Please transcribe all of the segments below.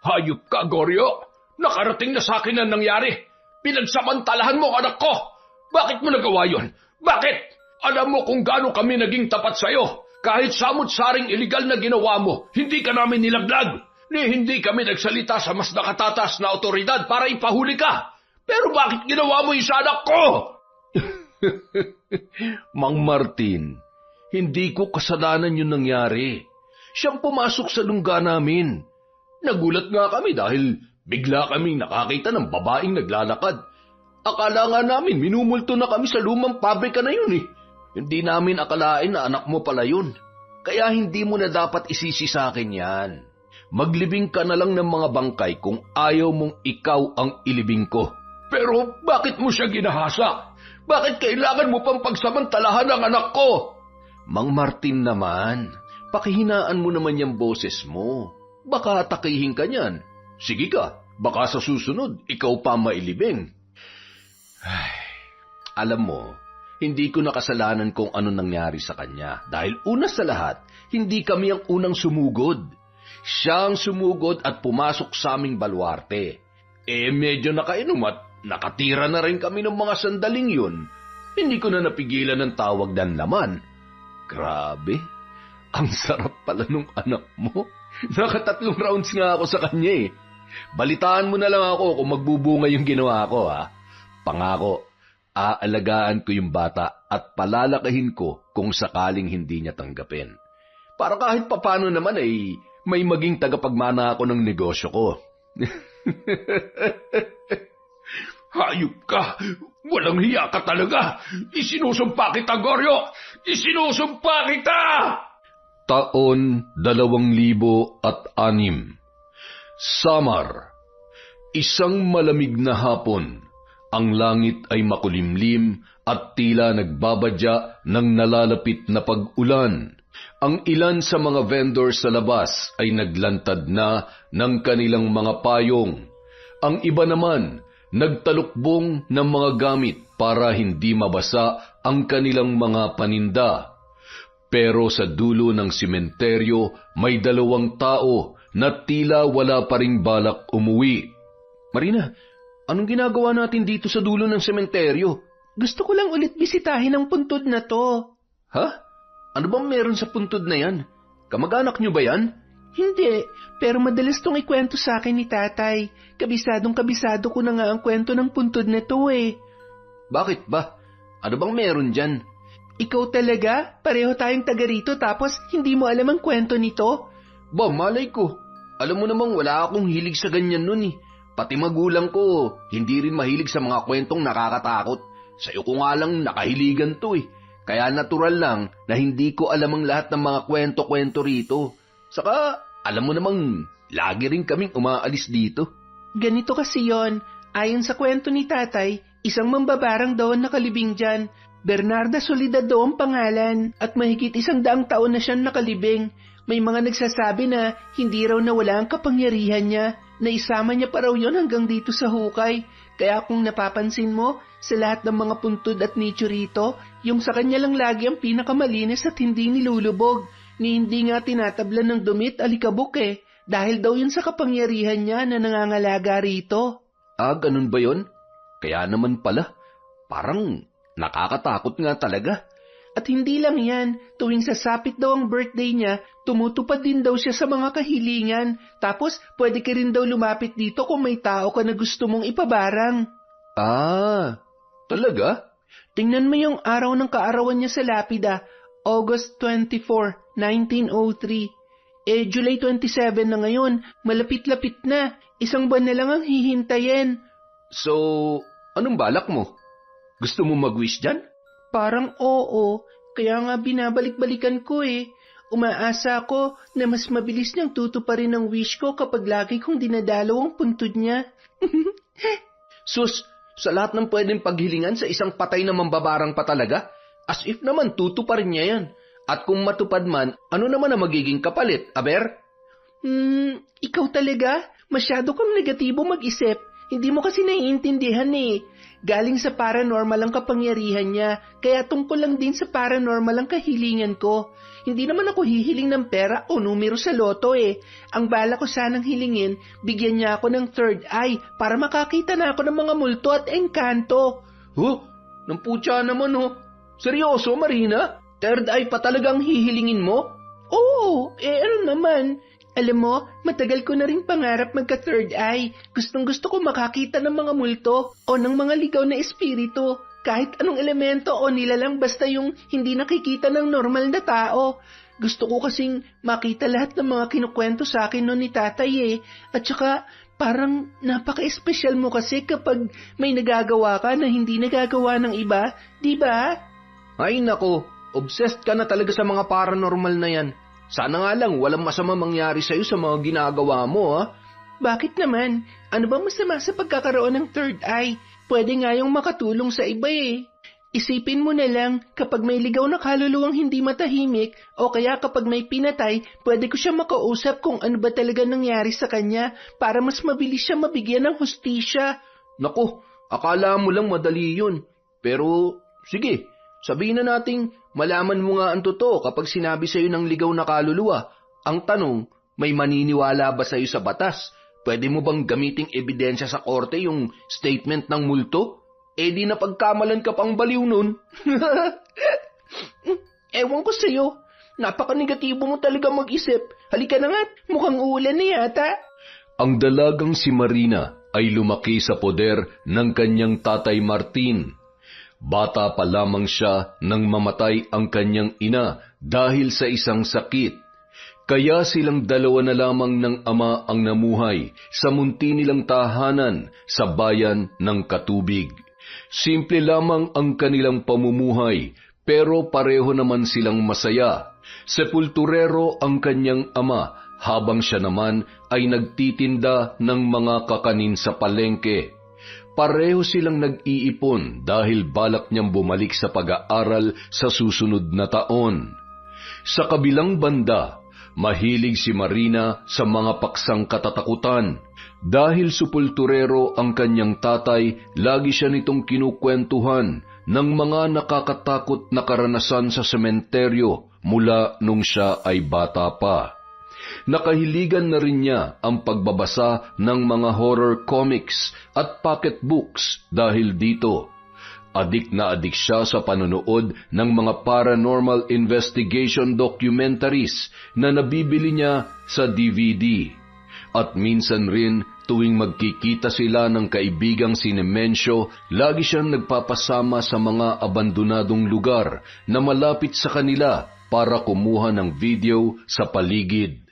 Hayop ka, Goryo! Nakarating na sa akin ang nangyari. Pinagsamantalahan mo, anak ko! Bakit mo nagawa yun? Bakit? Alam mo kung gaano kami naging tapat sa'yo. Kahit samot-saring iligal na ginawa mo, hindi ka namin nilaglag. Hindi kami nagsalita sa mas nakatatas na otoridad para ipahuli ka. Pero bakit ginawa mo yung sa anak ko? Mang Martin, hindi ko kasalanan yung nangyari. Siyang pumasok sa lungga namin. Nagulat nga kami dahil bigla kaming nakakita ng babaeng naglalakad. Akala nga namin minumulto na kami sa lumang pabrika na yun eh. Hindi namin akalain na anak mo pala yun. Kaya hindi mo na dapat isisi sa akin yan. Maglibing ka na lang ng mga bangkay kung ayaw mong ikaw ang ilibing ko. Pero bakit mo siya ginahasa? Bakit kailangan mo pang pagsamantalahan ang anak ko? Mang Martin naman, pakihinaan mo naman yung boses mo. Baka atakihin ka niyan. Sige ka, baka sa susunod, ikaw pa mailibing. Ay, alam mo, hindi ko nakasalanan kung ano nangyari sa kanya. Dahil una sa lahat, hindi kami ang unang sumugod. Siya ang sumugod at pumasok sa aming baluarte. Medyo nakainom at nakatira na rin kami ng mga sandaling yun. Hindi ko na napigilan ng tawag ng laman. Grabe, ang sarap pala nung anak mo. Nakatatlong rounds nga ako sa kanya eh. Balitaan mo na lang ako kung magbubunga yung ginawa ko ha. Pangako, aalagaan ko yung bata at palalakahin ko kung sakaling hindi niya tanggapin. Para kahit papano naman ay may maging tagapagmana ako ng negosyo ko. Hayop ka! Walang hiya ka talaga! Isinusumpa kita, Goryo! Isinusumpa kita! Taon 2006. Samar. Isang malamig na hapon. Ang langit ay makulimlim at tila nagbabadya ng nalalapit na pag-ulan. Ang ilan sa mga vendor sa labas ay naglantad na ng kanilang mga payong. Ang iba naman, nagtalukbong ng mga gamit para hindi mabasa ang kanilang mga paninda. Pero sa dulo ng sementeryo may 2 tao na tila wala pa ring balak umuwi. Marina, anong ginagawa natin dito sa dulo ng sementeryo? Gusto ko lang ulit bisitahin ang puntod na to. Ha? Ano bang meron sa puntod na yan? Kamag-anak nyo ba yan? Hindi, pero madalas tong ikwento sa akin ni tatay. Kabisadong-kabisado ko na nga ang kwento ng puntod na to eh. Bakit ba? Ano bang meron dyan? Ikaw talaga? Pareho tayong taga rito tapos hindi mo alam ang kwento nito? Ba, malay ko. Alam mo namang wala akong hilig sa ganyan nun eh. Pati magulang ko, hindi rin mahilig sa mga kwentong nakakatakot. Sa'yo ko nga lang nakahiligan to eh. Kaya natural lang na hindi ko alam ang lahat ng mga kwento-kwento rito. Saka, alam mo namang, lagi rin kaming umaalis dito. Ganito kasi yon. Ayon sa kwento ni tatay, isang mambabarang daw ang nakalibing dyan. Bernarda Soledad ang pangalan at mahigit 100 taon na siyang nakalibing. May mga nagsasabi na hindi raw nawala ang kapangyarihan niya, na isama niya pa raw yon hanggang dito sa hukay. Kaya kung napapansin mo, sa lahat ng mga puntod at nicho rito, yung sa kanya lang lagi ang pinakamalinis at hindi nilulubog. Ni hindi nga tinatablan ng dumit alikabok eh, dahil daw yun sa kapangyarihan niya na nangangalaga rito. Ah, ganun ba yun? Kaya naman pala, parang nakakatakot nga talaga. At hindi lang yan, tuwing sasapit daw ang birthday niya, tumutupad din daw siya sa mga kahilingan. Tapos, pwede ka rin daw lumapit dito kung may tao ka na gusto mong ipabarang. Ah, talaga? Tingnan mo yung araw ng kaarawan niya sa lapida, August 24, 1903. July 27 na ngayon, malapit-lapit na. 1 buwan na lang ang hihintayin. So, anong balak mo? Gusto mo mag-wish dyan? Parang oo, kaya nga binabalik-balikan ko eh. Umaasa ako na mas mabilis niyang tutuparin ang wish ko kapag lagi kong dinadalaw ang puntod niya. Sus, sa lahat ng pwedeng paghilingan sa isang patay na mambabarang pa talaga? As if naman tutuparin niya yan. At kung matupad man, ano naman ang magiging kapalit, aber? Ikaw talaga? Masyado kang negatibo mag-isip. Hindi mo kasi naiintindihan eh. Galing sa paranormal ang kapangyarihan niya, kaya tungkol lang din sa paranormal ang kahilingan ko. Hindi naman ako hihiling ng pera o numero sa loto eh. Ang bala ko sanang hilingin, bigyan niya ako ng third eye para makakita na ako ng mga multo at engkanto. Huh? Nang putya naman ho. Seryoso, Marina? Third eye pa talagang hihilingin mo? Oo, ano naman. Alam mo, matagal ko na rin pangarap magka-third eye. Gustong-gusto ko makakita ng mga multo o ng mga ligaw na espiritu. Kahit anong elemento o nilalang basta yung hindi nakikita ng normal na tao. Gusto ko kasing makita lahat ng mga kinukwento sa akin noon ni tatay eh. At saka parang napaka-espesyal mo kasi kapag may nagagawa ka na hindi nagagawa ng iba, di ba? Ay nako, obsessed ka na talaga sa mga paranormal na yan. Sana nga lang walang masama mangyari sa'yo sa mga ginagawa mo, ha? Bakit naman? Ano bang masama sa pagkakaroon ng third eye? Pwede nga yung makatulong sa iba eh. Isipin mo na lang, kapag may ligaw na kaluluwang hindi matahimik, o kaya kapag may pinatay, pwede ko siya makausap kung ano ba talaga nangyari sa kanya para mas mabilis siya mabigyan ng hustisya. Naku, akala mo lang madali yun. Pero, sige, sabihin na nating malaman mo nga ang totoo kapag sinabi sa'yo ng ligaw na kaluluwa. Ang tanong, may maniniwala ba sa'yo sa batas? Pwede mo bang gamiting ebidensya sa korte yung statement ng multo? Eh di na pagkamalan ka pang baliw nun. Ewan ko sa'yo. Napaka-negatibo mo talaga mag-isip. Halika na nga, mukhang uulan na yata. Ang dalagang si Marina ay lumaki sa poder ng kanyang tatay Martin. Bata pa lamang siya nang mamatay ang kanyang ina dahil sa isang sakit. Kaya silang dalawa na lamang ng ama ang namuhay sa munti nilang tahanan sa bayan ng Katubig. Simple lamang ang kanilang pamumuhay, pero pareho naman silang masaya. Sepulturero ang kanyang ama, habang siya naman ay nagtitinda ng mga kakanin sa palengke. Pareho silang nag-iipon dahil balak niyang bumalik sa pag-aaral sa susunod na taon. Sa kabilang banda, mahilig si Marina sa mga paksang katatakutan. Dahil sepulturero ang kanyang tatay, lagi siya nitong kinukwentuhan ng mga nakakatakot na karanasan sa sementeryo mula nung siya ay bata pa. Nakahiligan na rin niya ang pagbabasa ng mga horror comics at pocketbooks dahil dito. Adik na adik siya sa panonood ng mga paranormal investigation documentaries na nabibili niya sa DVD. At minsan rin tuwing magkikita sila ng kaibigang si Nemensyo, lagi siyang nagpapasama sa mga abandonadong lugar na malapit sa kanila para kumuha ng video sa paligid.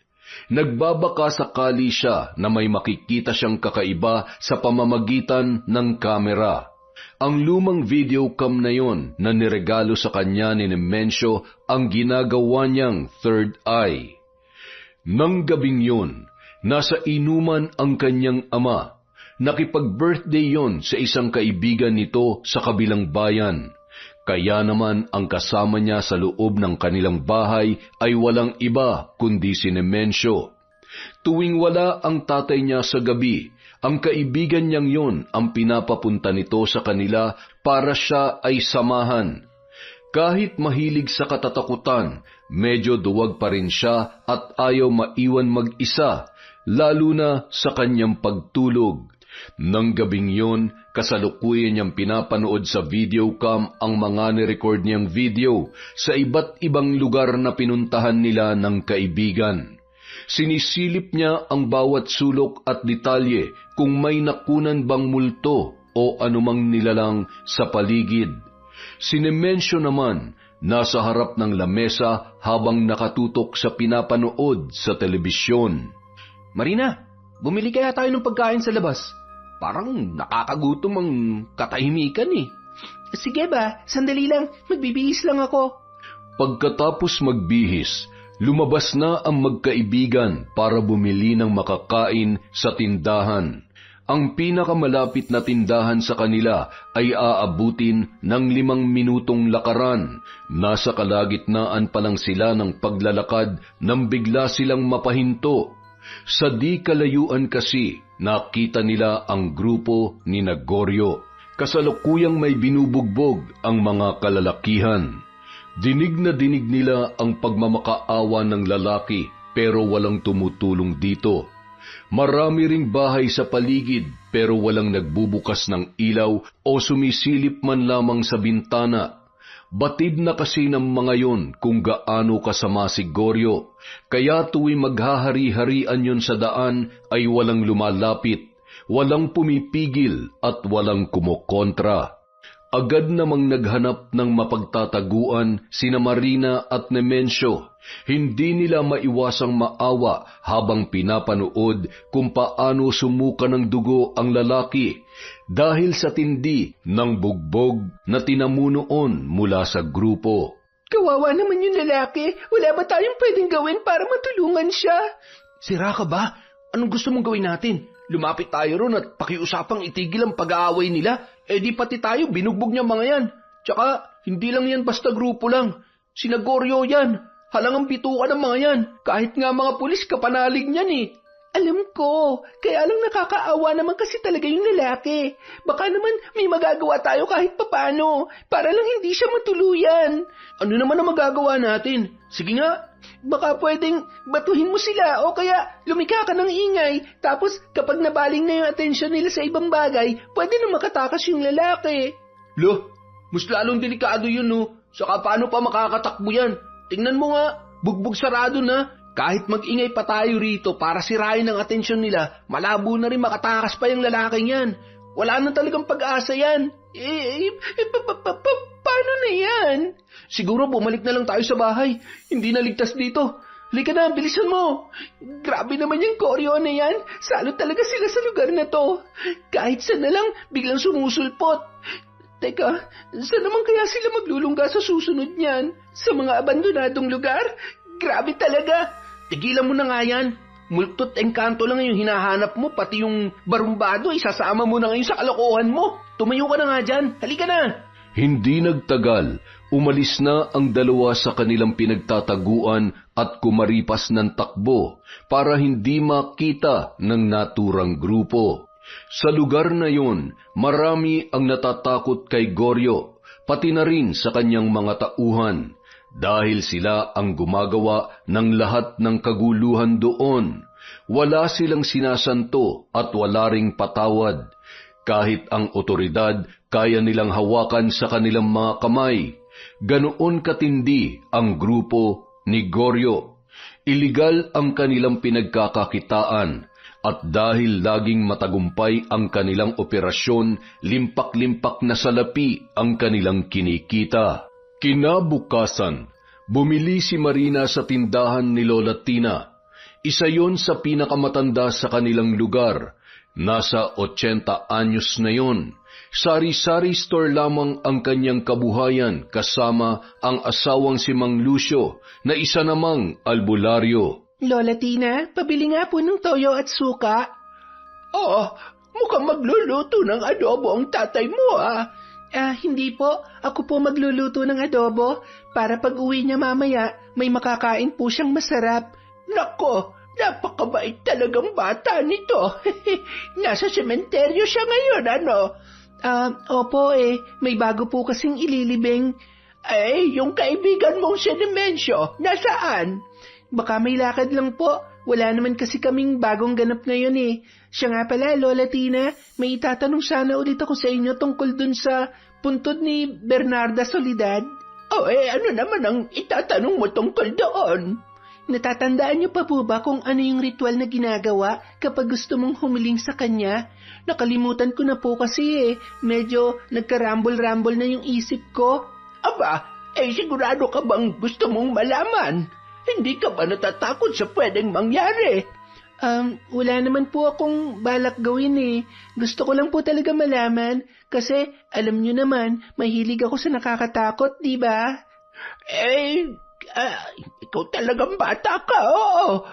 Nagbabaka sakali siya na may makikita siyang kakaiba sa pamamagitan ng kamera. Ang lumang videocam na yon na niregalo sa kanya ni Nemensyo ang ginagawa niyang third eye. Nang gabing yun, nasa inuman ang kanyang ama. Nakipag-birthday yon sa isang kaibigan nito sa kabilang bayan. Kaya naman ang kasama niya sa loob ng kanilang bahay ay walang iba kundi si Nemensyo. Tuwing wala ang tatay niya sa gabi, ang kaibigan niyang yon ang pinapapunta nito sa kanila para siya ay samahan. Kahit mahilig sa katatakutan, medyo duwag pa rin siya at ayaw maiwan mag-isa, lalo na sa kanyang pagtulog. Nang gabing yon, kasalukuyan niyang pinapanood sa videocam ang mga nirecord niyang video sa iba't ibang lugar na pinuntahan nila ng kaibigan. Sinisilip niya ang bawat sulok at detalye kung may nakunan bang multo o anumang nilalang sa paligid. Si Nemensyo naman, nasa harap ng lamesa habang nakatutok sa pinapanood sa telebisyon. Marina, bumili kaya tayo ng pagkain sa labas. Parang nakakagutom ang katahimikan eh. Sige ba, sandali lang, magbibihis lang ako. Pagkatapos magbihis, lumabas na ang magkaibigan para bumili ng makakain sa tindahan. Ang pinakamalapit na tindahan sa kanila ay aabutin ng 5 minutong lakaran. Nasa kalagitnaan pa lang sila ng paglalakad nang bigla silang mapahinto. Sa di kalayuan kasi, nakita nila ang grupo ni Goryo. Kasalukuyang may binubugbog ang mga kalalakihan. Dinig na dinig nila ang pagmamakaawa ng lalaki pero walang tumutulong dito. Marami ring bahay sa paligid pero walang nagbubukas ng ilaw o sumisilip man lamang sa bintana. Batid na kasi ng mga yon kung gaano kasama si Goryo, kaya tuwing maghahari-harian yon sa daan ay walang lumalapit, walang pumipigil at walang kumokontra. Agad namang naghanap ng mapagtataguan sina Marina at Nemensio. Hindi nila maiwasang maawa habang pinapanood kung paano sumuka ng dugo ang lalaki dahil sa tindi ng bugbog na tinamunoon mula sa grupo. Kawawa naman yung lalaki. Wala ba tayong pwedeng gawin para matulungan siya? Sira ka ba? Anong gusto mong gawin natin? Lumapit tayo ron at pakiusapang itigil ang pag-aaway nila. Di pati tayo binugbog niya mga yan. Tsaka, hindi lang yan basta grupo lang. Sina Goryo yan. Halangang bituka ng mga yan. Kahit nga mga pulis kapanalig niyan eh. Alam ko, kaya lang nakakaawa naman kasi talaga yung lalaki. Baka naman may magagawa tayo kahit papano, para lang hindi siya matuluyan. Ano naman ang magagawa natin? Sige nga. Baka pwedeng batuhin mo sila o kaya lumika ka ng ingay. Tapos kapag nabaling na yung atensyon nila sa ibang bagay, pwede na makatakas yung lalaki. Mas lalong delikado yun no. Saka paano pa makakatakbo yan? Tingnan mo nga, bugbog sarado na. Kahit mag-ingay pa tayo rito para sirain ang atensyon nila, malabo na rin makatakas pa yung lalaking yan. Wala na talagang pag-asa yan. Paano na yan? Siguro bumalik na lang tayo sa bahay. Hindi na ligtas dito. Halika na, bilisan mo. Grabe naman yung Goryo na yan. Salot talaga sila sa lugar na to. Kahit saan na lang, biglang sumusulpot. Teka, saan naman kaya sila maglulungga sa susunod niyan? Sa mga abandonadong lugar? Grabe talaga. Tigilan mo na nga yan. Multot engkanto lang yung hinahanap mo, pati yung barumbado, isasama mo na ngayon sa kalokohan mo. Tumayo ka na nga dyan. Halika na. Hindi nagtagal. Umalis na ang dalawa sa kanilang pinagtataguan at kumaripas ng takbo para hindi makita ng naturang grupo. Sa lugar na yon, marami ang natatakot kay Goryo, pati na rin sa kanyang mga tauhan. Dahil sila ang gumagawa ng lahat ng kaguluhan doon. Wala silang sinasanto at wala ring patawad. Kahit ang otoridad kaya nilang hawakan sa kanilang mga kamay. Ganoon katindi ang grupo ni Goryo. Iligal ang kanilang pinagkakakitaan at dahil laging matagumpay ang kanilang operasyon, limpak-limpak na salapi ang kanilang kinikita. Kinabukasan, bumili si Marina sa tindahan ni Lola Tina. Isa yon sa pinakamatanda sa kanilang lugar. Nasa 80 anyos na yon. Sari-sari store lamang ang kanyang kabuhayan kasama ang asawang si Mang Lucio na isa namang albularyo. Lola Tina, pabili nga po ng toyo at suka. Mukhang magluluto ng adobo ang tatay mo Hindi po. Ako po magluluto ng adobo para pag uwi niya mamaya, may makakain po siyang masarap. Nako, napakabait talagang bata nito. Nasa sementeryo siya ngayon, ano? Opo may bago po kasing ililibing. Yung kaibigan mong si Nemensio, nasaan? Baka may lakad lang po. Wala naman kasi kaming bagong ganap ngayon Siya nga pala, Lola Tina, may itatanong sana ulit ako sa inyo tungkol dun sa puntod ni Bernarda Soledad. Ano naman ang itatanong mo tungkol doon? Natatandaan niyo pa po ba kung ano yung ritual na ginagawa kapag gusto mong humiling sa kanya? Nakalimutan ko na po kasi medyo nagkarambol-rambol na yung isip ko. Aba, sigurado ka bang gusto mong malaman? Hindi ka ba natatakot sa pwedeng mangyari? Wala naman po akong balak gawin Gusto ko lang po talaga malaman kasi alam niyo naman, mahilig ako sa nakakatakot, di ba? Ikaw talagang bata ka, oo.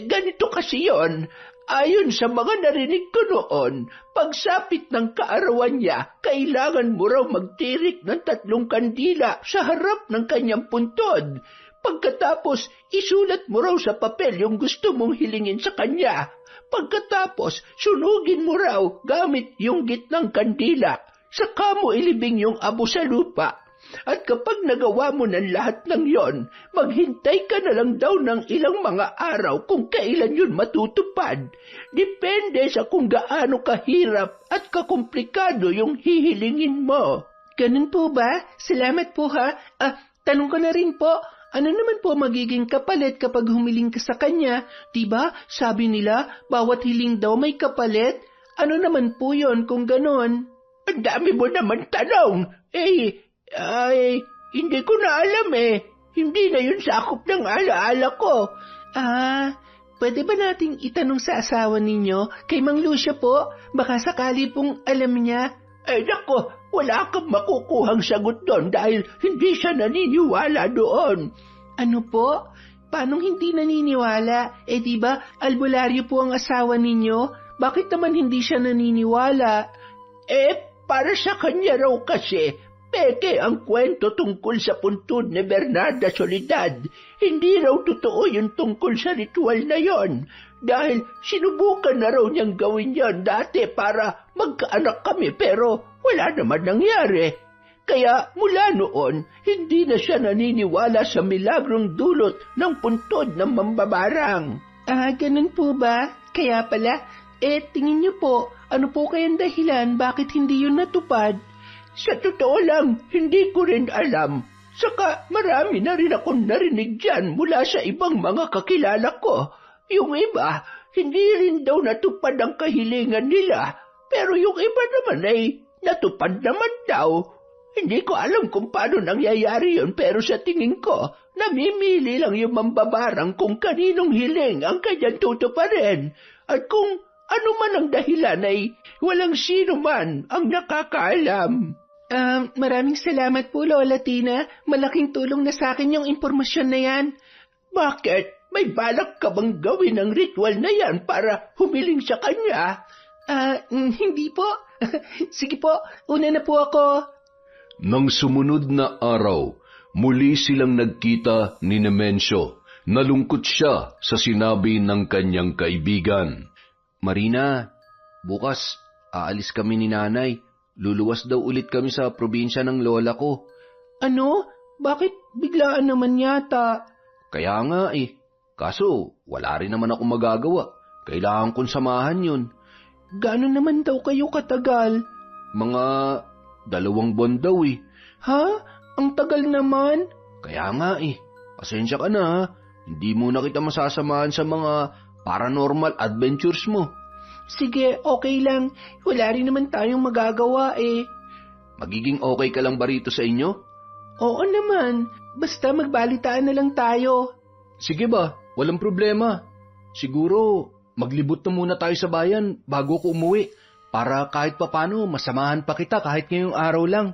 Ganito kasi yon. Ayon sa mga narinig ko noon, pagsapit ng kaarawan niya, kailangan mo raw magtirik ng 3 kandila sa harap ng kanyang puntod. Pagkatapos, isulat mo raw sa papel yung gusto mong hilingin sa kanya. Pagkatapos, sunugin mo raw gamit yung gitnang kandila. Saka mo ilibing yung abo sa lupa. At kapag nagawa mo ng lahat ng yon, maghintay ka na lang daw ng ilang mga araw kung kailan yun matutupad. Depende sa kung gaano kahirap at kakomplikado yung hihilingin mo. Ganun po ba? Salamat po ha. Tanong ko na rin po, ano naman po magiging kapalit kapag humiling ka sa kanya? Diba, sabi nila, bawat hiling daw may kapalit? Ano naman po yon kung ganon? Ang dami mo naman tanong. Hindi ko na alam eh. Hindi na yun sakop ng alaala ko. Pwede ba nating itanong sa asawa ninyo, kay Mang Lucia po? Baka sakali pong alam niya. Nako, wala kang makukuhang sagot doon dahil hindi siya naniniwala doon. Ano po? Paanong hindi naniniwala? Diba, albularyo po ang asawa ninyo? Bakit naman hindi siya naniniwala? Para sa kanya raw kasi, peke ang kwento tungkol sa puntod ni Bernarda Soledad. Hindi raw totoo yung tungkol sa ritual na yon. Dahil sinubukan na raw niyang gawin yon dati para magkaanak kami pero wala naman nangyari. Kaya mula noon, hindi na siya naniniwala sa milagrong dulot ng puntod ng mambabarang. Ganun po ba? Kaya pala, tingin niyo po, ano po kayang dahilan bakit hindi yun natupad? Sa totoo lang, hindi ko rin alam. Saka marami na rin akong narinig dyan mula sa ibang mga kakilala ko. Yung iba, hindi rin daw natupad ang kahilingan nila. Pero yung iba naman ay natupad naman daw. Hindi ko alam kung paano nangyayari yun pero sa tingin ko, namimili lang yung mambabarang kung kaninong hiling ang kanyang tutuparin. At kung ano man ang dahilan ay walang sino man ang nakakaalam. Maraming salamat po, Lola Tina. Malaking tulong na sa akin yung impormasyon na yan. Bakit? May balak ka bang gawin ang ritual na yan para humiling sa kanya? Hindi po. Sige po, una na po ako. Nang sumunod na araw, muli silang nagkita ni Nemensio. Nalungkot siya sa sinabi ng kanyang kaibigan. Marina, bukas aalis kami ni nanay. Luluwas daw ulit kami sa probinsya ng lola ko. Ano? Bakit biglaan naman yata? Kaya nga Kaso wala rin naman ako magagawa. Kailangan kong samahan yun. Gaano naman daw kayo katagal? Mga 2 buwan daw Ha? Ang tagal naman? Kaya nga Pasensya ka na Hindi mo na kita masasamahan sa mga paranormal adventures mo. Sige, okay lang. Wala rin naman tayong magagawa Magiging okay ka lang ba rito sa inyo? Oo naman. Basta magbalitaan na lang tayo. Sige ba, walang problema. Siguro, maglibot na muna tayo sa bayan bago ko umuwi. Para kahit papano, masamahan pa kita kahit ngayong araw lang.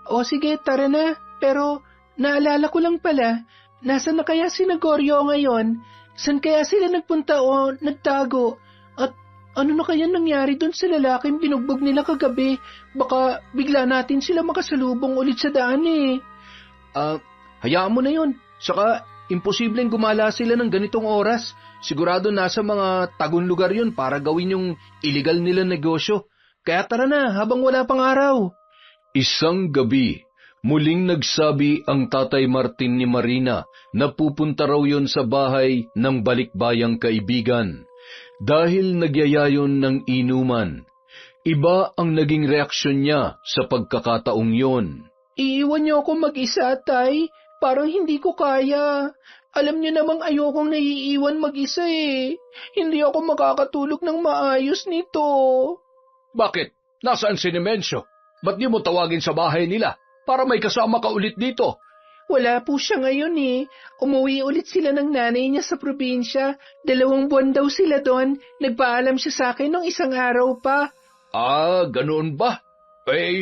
O sige, tara na. Pero, naalala ko lang pala, nasa na kaya si Gregorio ngayon? San kaya sila nagpunta o nagtago? At ano na kaya nangyari doon sa lalaking binugbog nila kagabi? Baka bigla natin sila makasalubong ulit sa daan Hayaan mo na yun. Saka, imposibleng gumala sila ng ganitong oras. Sigurado nasa mga tagong lugar yun para gawin yung illegal nila negosyo. Kaya tara na habang wala pang araw. Isang gabi, muling nagsabi ang Tatay Martin ni Marina na pupunta raw yon sa bahay ng balikbayang kaibigan dahil nagyayayon ng inuman. Iba ang naging reaksyon niya sa pagkakataong yon. Iiwan niyo ako mag-isa, Tay. Parang hindi ko kaya. Alam niyo namang ayokong naiiwan mag-isa Hindi ako makakatulog ng maayos nito. Bakit? Nasaan si Nemensio? Ba't di mo tawagin sa bahay nila para may kasama ka ulit dito? Wala po siya ngayon Umuwi ulit sila ng nanay niya sa probinsya. 2 buwan daw sila doon. Nagpaalam siya sa akin nung 1 araw pa. Ganoon ba?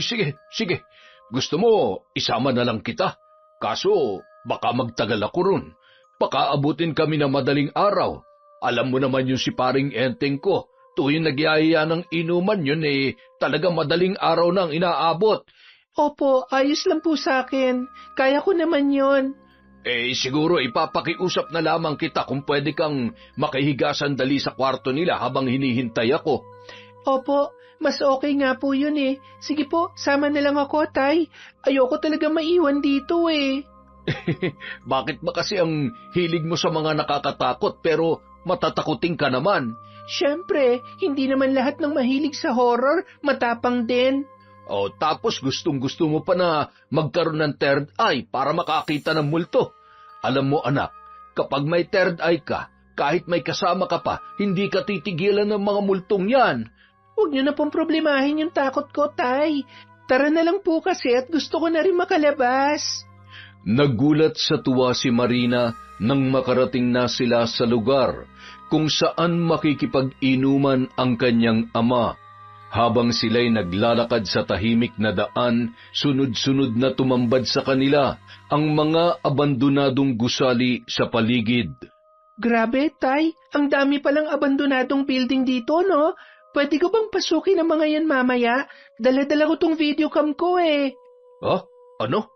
Sige. Gusto mo, isama na lang kita. Kaso, baka magtagal ako ron. Baka abutin kami na madaling araw. Alam mo naman yung si paring enteng ko. Tuwing nagyayaya ng inuman yun talaga madaling araw nang inaabot. Opo, ayos lang po sa akin. Kaya ko naman yon. Siguro ipapakiusap na lamang kita kung pwede kang makihiga sandali sa kwarto nila habang hinihintay ako. Opo, mas okay nga po yun eh. Sige po, sama na lang ako, Tay. Ayoko talaga maiwan dito eh. Bakit ba kasi ang hilig mo sa mga nakakatakot pero matatakutin ka naman? Siyempre, hindi naman lahat ng mahilig sa horror matapang din. Tapos gustong-gusto mo pa na magkaroon ng third eye para makakita ng multo. Alam mo anak, kapag may third eye ka, kahit may kasama ka pa, hindi ka titigilan ng mga multong yan. Huwag niyo na pong problemahin yung takot ko, Tay. Tara na lang po kasi at gusto ko na rin makalabas. Nagulat sa tuwa si Marina nang makarating na sila sa lugar kung saan makikipag-inuman ang kanyang ama. Habang sila'y naglalakad sa tahimik na daan, sunod-sunod na tumambad sa kanila ang mga abandonadong gusali sa paligid. Grabe, Tay. Ang dami palang abandonadong building dito, no? Pwede ko bang pasukin ang mga yan mamaya? Dala-dala ko tong videocam ko eh. Ano?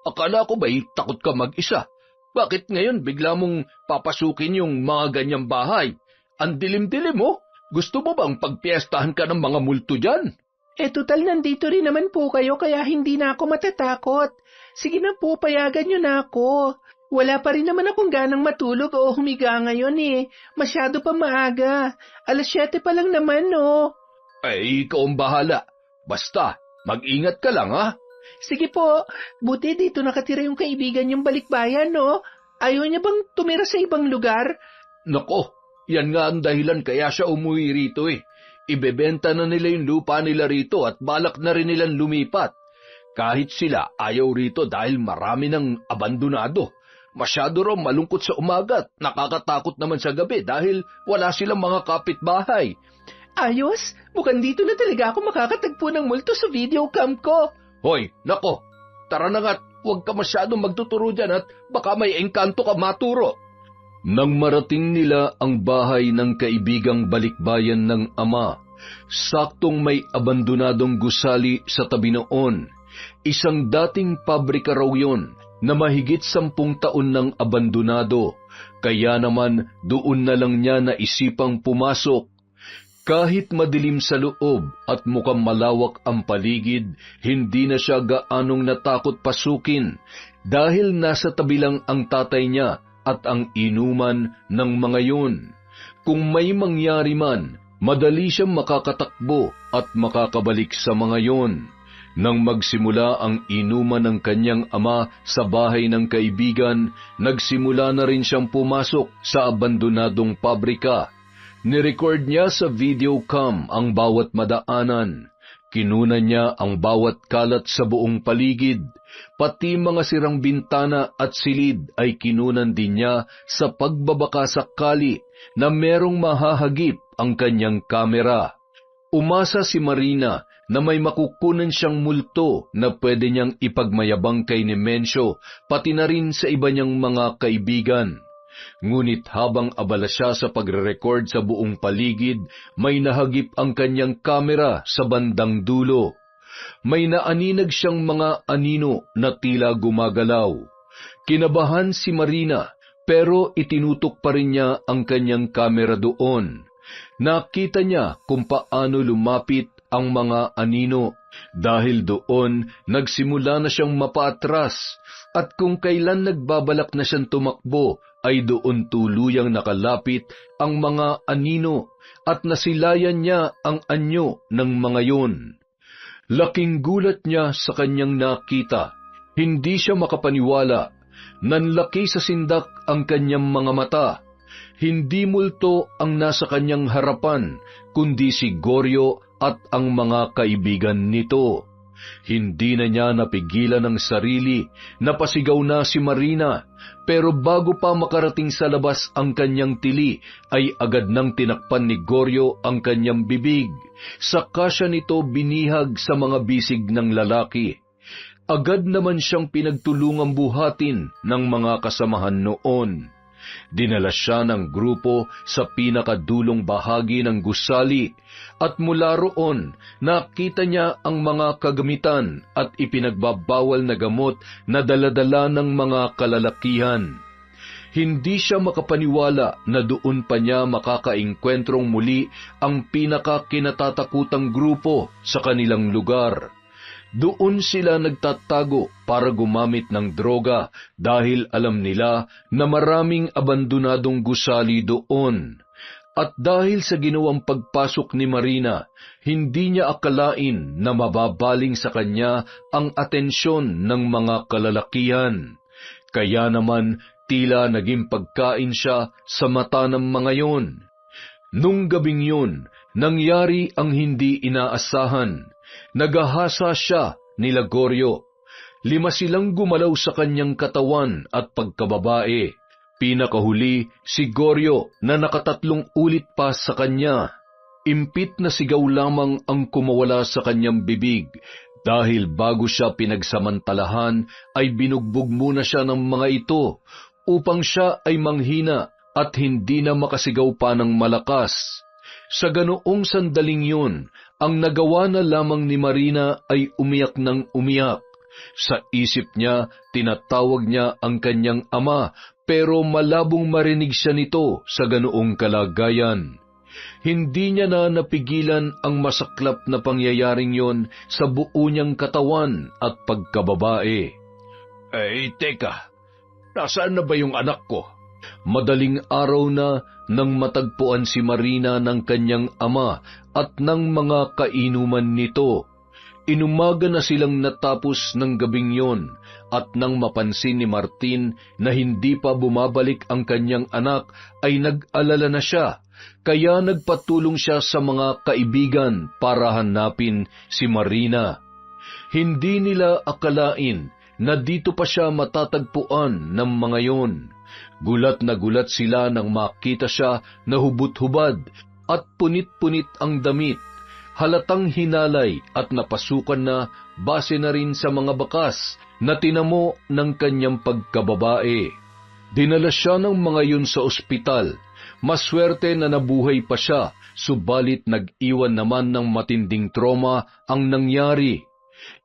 Akala ko ba'y takot ka mag-isa? Bakit ngayon bigla mong papasukin yung mga ganyang bahay? Ang dilim-dilim mo. Gusto mo bang pagpiestahan ka ng mga multo dyan? Total nandito rin naman po kayo kaya hindi na ako matatakot. Sige na po, payagan nyo na ako. Wala pa rin naman akong ganang matulog o humiga ngayon eh. Masyado pa maaga. 7:00 pa lang naman, no? Ikaw ang bahala. Basta, mag-ingat ka lang, ha? Sige po, buti dito nakatira yung kaibigan yung balikbayan, no? Ayaw niya bang tumira sa ibang lugar? Nako, yan nga ang dahilan kaya siya umuwi rito eh. Ibebenta na nila yung lupa nila rito at balak na rin nilang lumipat. Kahit sila ayaw rito dahil marami ng abandonado. Masyado raw malungkot sa umaga at nakakatakot naman sa gabi dahil wala silang mga kapitbahay. Ayos, mukhang dito na talaga ako makakatagpo ng multo sa videocam ko. Hoy, nako, tara na nga't huwag ka masyadong magtuturo dyan at baka may engkanto ka maturo. Nang marating nila ang bahay ng kaibigang balikbayan ng ama, saktong may abandonadong gusali sa tabi noon. Isang dating pabrika raw yun na mahigit 10 taon ng abandonado, kaya naman doon na lang niya naisipang pumasok. Kahit madilim sa loob at mukhang malawak ang paligid, hindi na siya gaanong natakot pasukin dahil nasa tabi lang ang tatay niya at ang inuman ng mga yun. Kung may mangyari man, madali siyang makakatakbo at makakabalik sa mga yun. Nang magsimula ang inuman ng kanyang ama sa bahay ng kaibigan, nagsimula na rin siyang pumasok sa abandonadong pabrika. Nirecord niya sa videocam ang bawat madaanan. Kinunan niya ang bawat kalat sa buong paligid. Pati mga sirang bintana at silid ay kinunan din niya sa pagbabaka sakali na merong mahahagip ang kanyang kamera. Umasa si Marina na may makukunan siyang multo na pwede niyang ipagmayabang kay Nemensio, pati na rin sa iba niyang mga kaibigan. Ngunit habang abala siya sa pagre-record sa buong paligid, may nahagip ang kanyang kamera sa bandang dulo. May naaninag siyang mga anino na tila gumagalaw. Kinabahan si Marina, pero itinutok pa rin niya ang kanyang kamera doon. Nakita niya kung paano lumapit ang mga anino. Dahil doon, nagsimula na siyang mapaatras at kung kailan nagbabalak na siyang tumakbo, ay doon tuluyang nakalapit ang mga anino at nasilayan niya ang anyo ng mga yun. Laking gulat niya sa kanyang nakita. Hindi siya makapaniwala. Nanlaki sa sindak ang kanyang mga mata. Hindi multo ang nasa kanyang harapan, kundi si Goryo at ang mga kaibigan nito. Hindi na niya napigilan ang sarili, napasigaw na si Marina, pero bago pa makarating sa labas ang kanyang tili, ay agad nang tinakpan ni Goryo ang kanyang bibig. Saka siya nito binihag sa mga bisig ng lalaki. Agad naman siyang pinagtulungang buhatin ng mga kasamahan noon. Dinala siya ng grupo sa pinakadulong bahagi ng gusali at mula roon nakita niya ang mga kagamitan at ipinagbabawal na gamot na daladala ng mga kalalakihan. Hindi siya makapaniwala na doon pa niya makakaengkwentrong muli ang pinakakinatatakutang grupo sa kanilang lugar. Doon sila nagtatago para gumamit ng droga dahil alam nila na maraming abandonadong gusali doon. At dahil sa ginawang pagpasok ni Marina, hindi niya akalain na mababaling sa kanya ang atensyon ng mga kalalakihan. Kaya naman tila naging pagkain siya sa mata ng mga yon. Nung gabing yun, nangyari ang hindi inaasahan. Nagahasa siya ni Lagorio. 5 silang gumalaw sa kanyang katawan at pagkababae. Pinakahuli si Goryo na nakatatlong ulit pa sa kanya. Impit na sigaw lamang ang kumawala sa kanyang bibig dahil bago siya pinagsamantalahan ay binugbog muna siya ng mga ito upang siya ay manghina at hindi na makasigaw pa ng malakas. Sa ganoong sandaling yun, ang nagawa na lamang ni Marina ay umiyak ng umiyak. Sa isip niya, tinatawag niya ang kanyang ama, pero malabong marinig siya nito sa ganoong kalagayan. Hindi niya na napigilan ang masaklap na pangyayaring yon sa buo niyang katawan at pagkababae. Teka, nasaan na ba yung anak ko? Madaling araw na nang matagpuan si Marina ng kanyang ama at ng mga kainuman nito. Inumaga na silang natapos ng gabing yon at nang mapansin ni Martin na hindi pa bumabalik ang kanyang anak ay nag-alala na siya, kaya nagpatulong siya sa mga kaibigan para hanapin si Marina. Hindi nila akalain na dito pa siya matatagpuan ng mga yon. Gulat na gulat sila nang makita siya na hubot-hubad at punit-punit ang damit. Halatang hinalay at napasukan na base na rin sa mga bakas na tinamo ng kanyang pagkababae. Dinala siya ng mga yun sa ospital. Maswerte na nabuhay pa siya, subalit nag-iwan naman ng matinding trauma ang nangyari.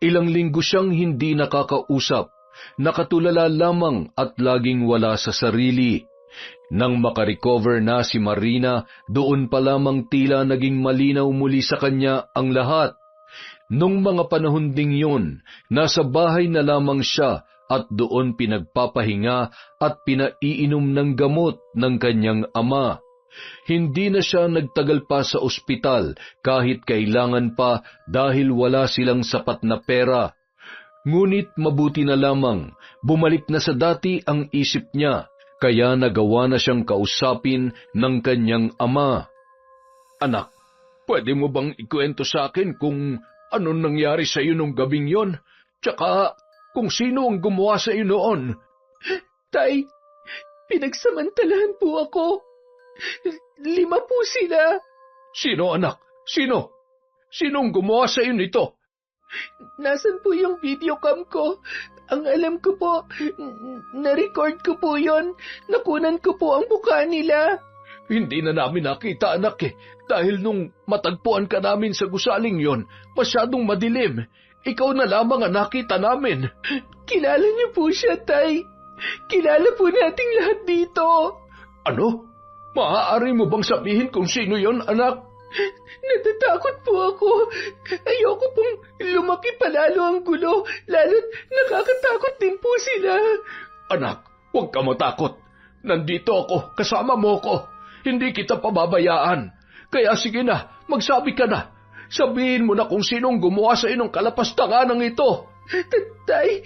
Ilang linggo siyang hindi nakakausap. Nakatulala lamang at laging wala sa sarili. Nang makarecover na si Marina, doon pa lamang tila naging malinaw muli sa kanya ang lahat. Nung mga panahon ding yun, nasa bahay na lamang siya at doon pinagpapahinga at pinaiinom ng gamot ng kanyang ama. Hindi na siya nagtagal pa sa ospital kahit kailangan pa dahil wala silang sapat na pera. Ngunit mabuti na lamang, bumalik na sa dati ang isip niya, kaya nagawa na siyang kausapin ng kanyang ama. Anak, pwede mo bang ikwento sa akin kung anong nangyari sa iyo nung gabing yon? Tsaka kung sino ang gumawa sa iyo noon? Tay, pinagsamantalahan po ako. 5 po sila. Sino, anak? Sino? Sinong gumawa sa iyo nito? Nasaan po yung videocam ko? Ang alam ko po, na-record ko po yon. Nakunan ko po ang mukha nila. Hindi na namin nakita, anak dahil nung matagpuan ka namin sa gusaling yon, masyadong madilim. Ikaw na lamang ang nakita namin. Kilala niyo po siya, Tay. Kilala po nating lahat dito. Ano? Maaari mo bang sabihin kung sino yon, anak? Natatakot po ako. Ayoko pong lumaki palalo ang gulo, lalo't nakakatakot din po sila. Anak, huwag ka matakot. Nandito ako, kasama mo ko. Hindi kita pababayaan. Kaya sige na, magsabi ka na. Sabihin mo na kung sinong gumawa sa inong kalapastanganang ito. Tay,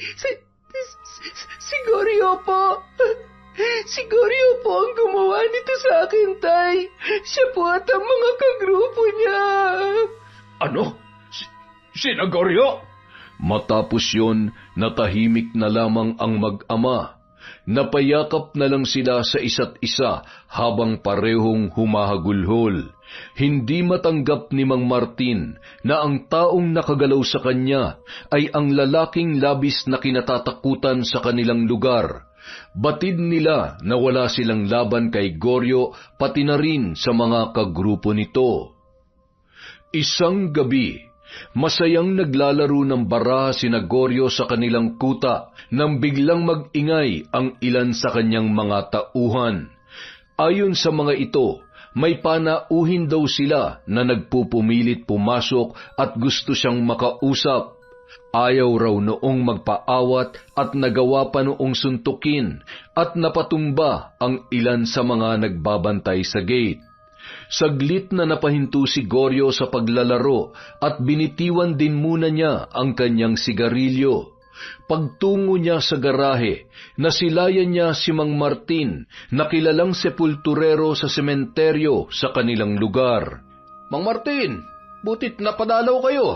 si Goryo po. Si Goryo po ang gumawa nito sa akin, Tay. Siya po at ang mga kagrupo niya. Ano? Sina Goryo? Matapos yon, natahimik na lamang ang mag-ama. Napayakap na lang sila sa isa't isa habang parehong humahagulhol. Hindi matanggap ni Mang Martin na ang taong nakagalaw sa kanya ay ang lalaking labis na kinatatakutan sa kanilang lugar. Batid nila na wala silang laban kay Goryo pati na rin sa mga kagrupo nito. Isang gabi, masayang naglalaro ng baraha sina Goryo sa kanilang kuta nang biglang mag-ingay ang ilan sa kanyang mga tauhan. Ayon sa mga ito, may panauhin daw sila na nagpupumilit pumasok at gusto siyang makausap. Ayaw raw noong magpaawat at nagawa pa noong suntukin at napatumba ang ilan sa mga nagbabantay sa gate. Saglit na napahinto si Goryo sa paglalaro at binitiwan din muna niya ang kanyang sigarilyo. Pagtungo niya sa garahe, nasilayan niya si Mang Martin na kilalang sepulturero sa sementeryo sa kanilang lugar. Mang Martin, butit napadalaw kayo.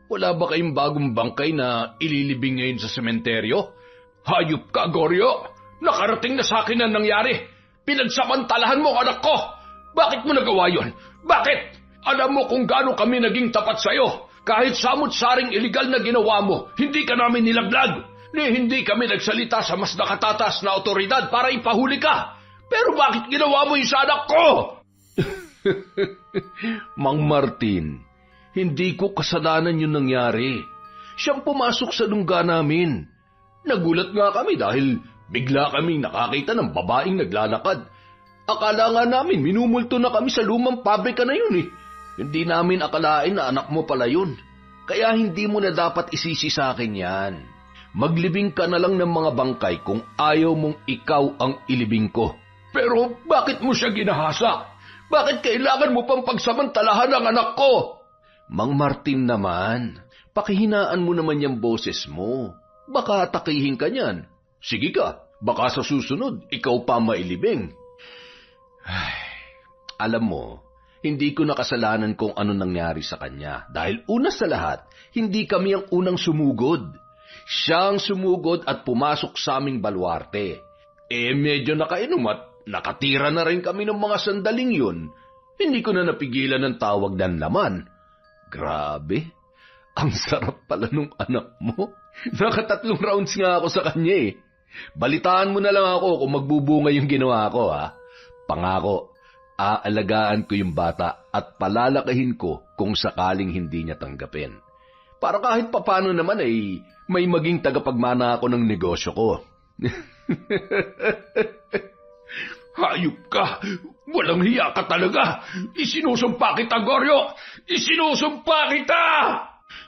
Wala ba kayong bagong bangkay na ililibing ngayon sa sementeryo? Hayop ka, Goryo! Nakarating na sa akin ang nangyari. Pinagsamantalahan mo, anak ko! Bakit mo nagawa yun? Bakit? Alam mo kung gaano kami naging tapat sa'yo. Kahit samut-saring iligal na ginawa mo, hindi ka namin nilaglag. Hindi kami nagsalita sa mas nakatatas na otoridad para ipahuli ka. Pero bakit ginawa mo yung sa anak ko? Mang Martin, hindi ko kasalanan yung nangyari. Siyang pumasok sa lungga namin. Nagulat nga kami dahil bigla kaming nakakita ng babaeng naglalakad. Akala nga namin minumulto na kami sa lumang pabrika na yun eh. Hindi namin akalain na anak mo pala yun. Kaya hindi mo na dapat isisi sa akin yan. Maglibing ka na lang ng mga bangkay kung ayaw mong ikaw ang ilibing ko. Pero bakit mo siya ginahasa? Bakit kailangan mo pang pagsamantalahan ang anak ko? Mang Martin naman, pakihinaan mo naman yung boses mo. Baka atakihin ka niyan. Sige ka, baka sa susunod, ikaw pa mailibing. Ay, alam mo, hindi ko nakasalanan kung ano nangyari sa kanya. Dahil una sa lahat, hindi kami ang unang sumugod. Siya ang sumugod at pumasok sa aming baluarte. Medyo nakainom at nakatira na rin kami ng mga sandaling yun. Hindi ko na napigilan ng tawag ng laman. Grabe, ang sarap pala nung anak mo. 3 rounds nga ako sa kanya eh. Balitaan mo na lang ako kung magbubunga yung ginawa ko ha. Pangako, aalagaan ko yung bata at palalakahin ko kung sakaling hindi niya tanggapin. Para kahit papano naman ay may maging tagapagmana ako ng negosyo ko. Hayop ka! Walang hiya ka talaga! Isinusumpa kita, Goryo! Isinusumpa kita!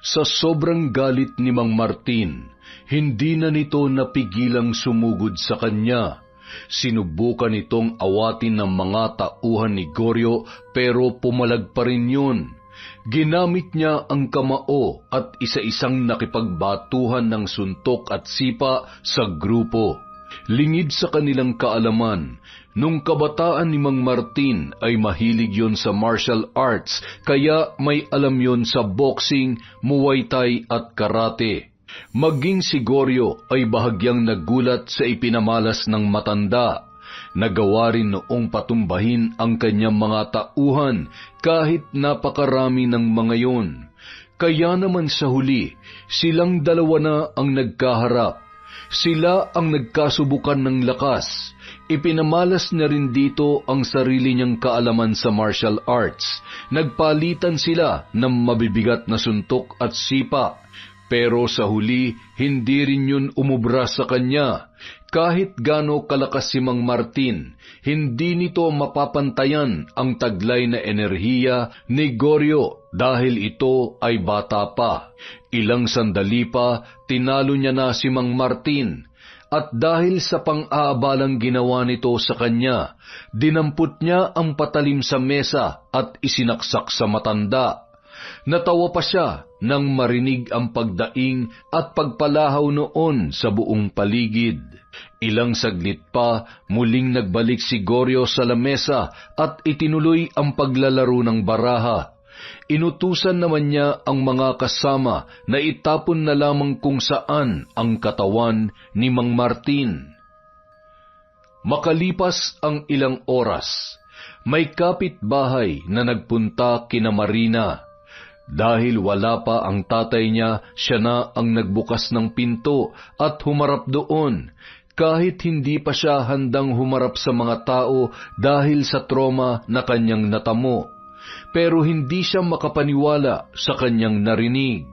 Sa sobrang galit ni Mang Martin, hindi na nito napigilang sumugod sa kanya. Sinubukan itong awatin ng mga tauhan ni Goryo pero pumalag pa rin yun. Ginamit niya ang kamao at isa-isang nakipagbatuhan ng suntok at sipa sa grupo. Lingid sa kanilang kaalaman, nung kabataan ni Mang Martin ay mahilig yon sa martial arts kaya may alam yon sa boxing, muay thai at karate. Maging si Goryo ay bahagyang nagulat sa ipinamalas ng matanda. Nagawa rin noong patumbahin ang kanyang mga tauhan kahit napakarami ng mga yon. Kaya naman sa huli, silang dalawa na ang nagkaharap. Sila ang nagkasubukan ng lakas. Ipinamalas na rin dito ang sarili niyang kaalaman sa martial arts. Nagpalitan sila ng mabibigat na suntok at sipa. Pero sa huli, hindi rin yun umubra sa kanya. Kahit gaano kalakas si Mang Martin, hindi nito mapapantayan ang taglay na enerhiya ni Goryo dahil ito ay bata pa. Ilang sandali pa, tinalo niya na si Mang Martin. At dahil sa pang-aabalang ginawa nito sa kanya, dinampot niya ang patalim sa mesa at isinaksak sa matanda. Natawa pa siya nang marinig ang pagdaing at pagpalahaw noon sa buong paligid. Ilang saglit pa, muling nagbalik si Goryo sa lamesa at itinuloy ang paglalaro ng baraha. Inutusan naman niya ang mga kasama na itapon na lamang kung saan ang katawan ni Mang Martin. Makalipas ang ilang oras, may kapitbahay na nagpunta kina Marina. Dahil wala pa ang tatay niya, siya na ang nagbukas ng pinto at humarap doon. kahit hindi pa siya handang humarap sa mga tao dahil sa trauma na kanyang natamo. Pero hindi siya makapaniwala sa kanyang narinig.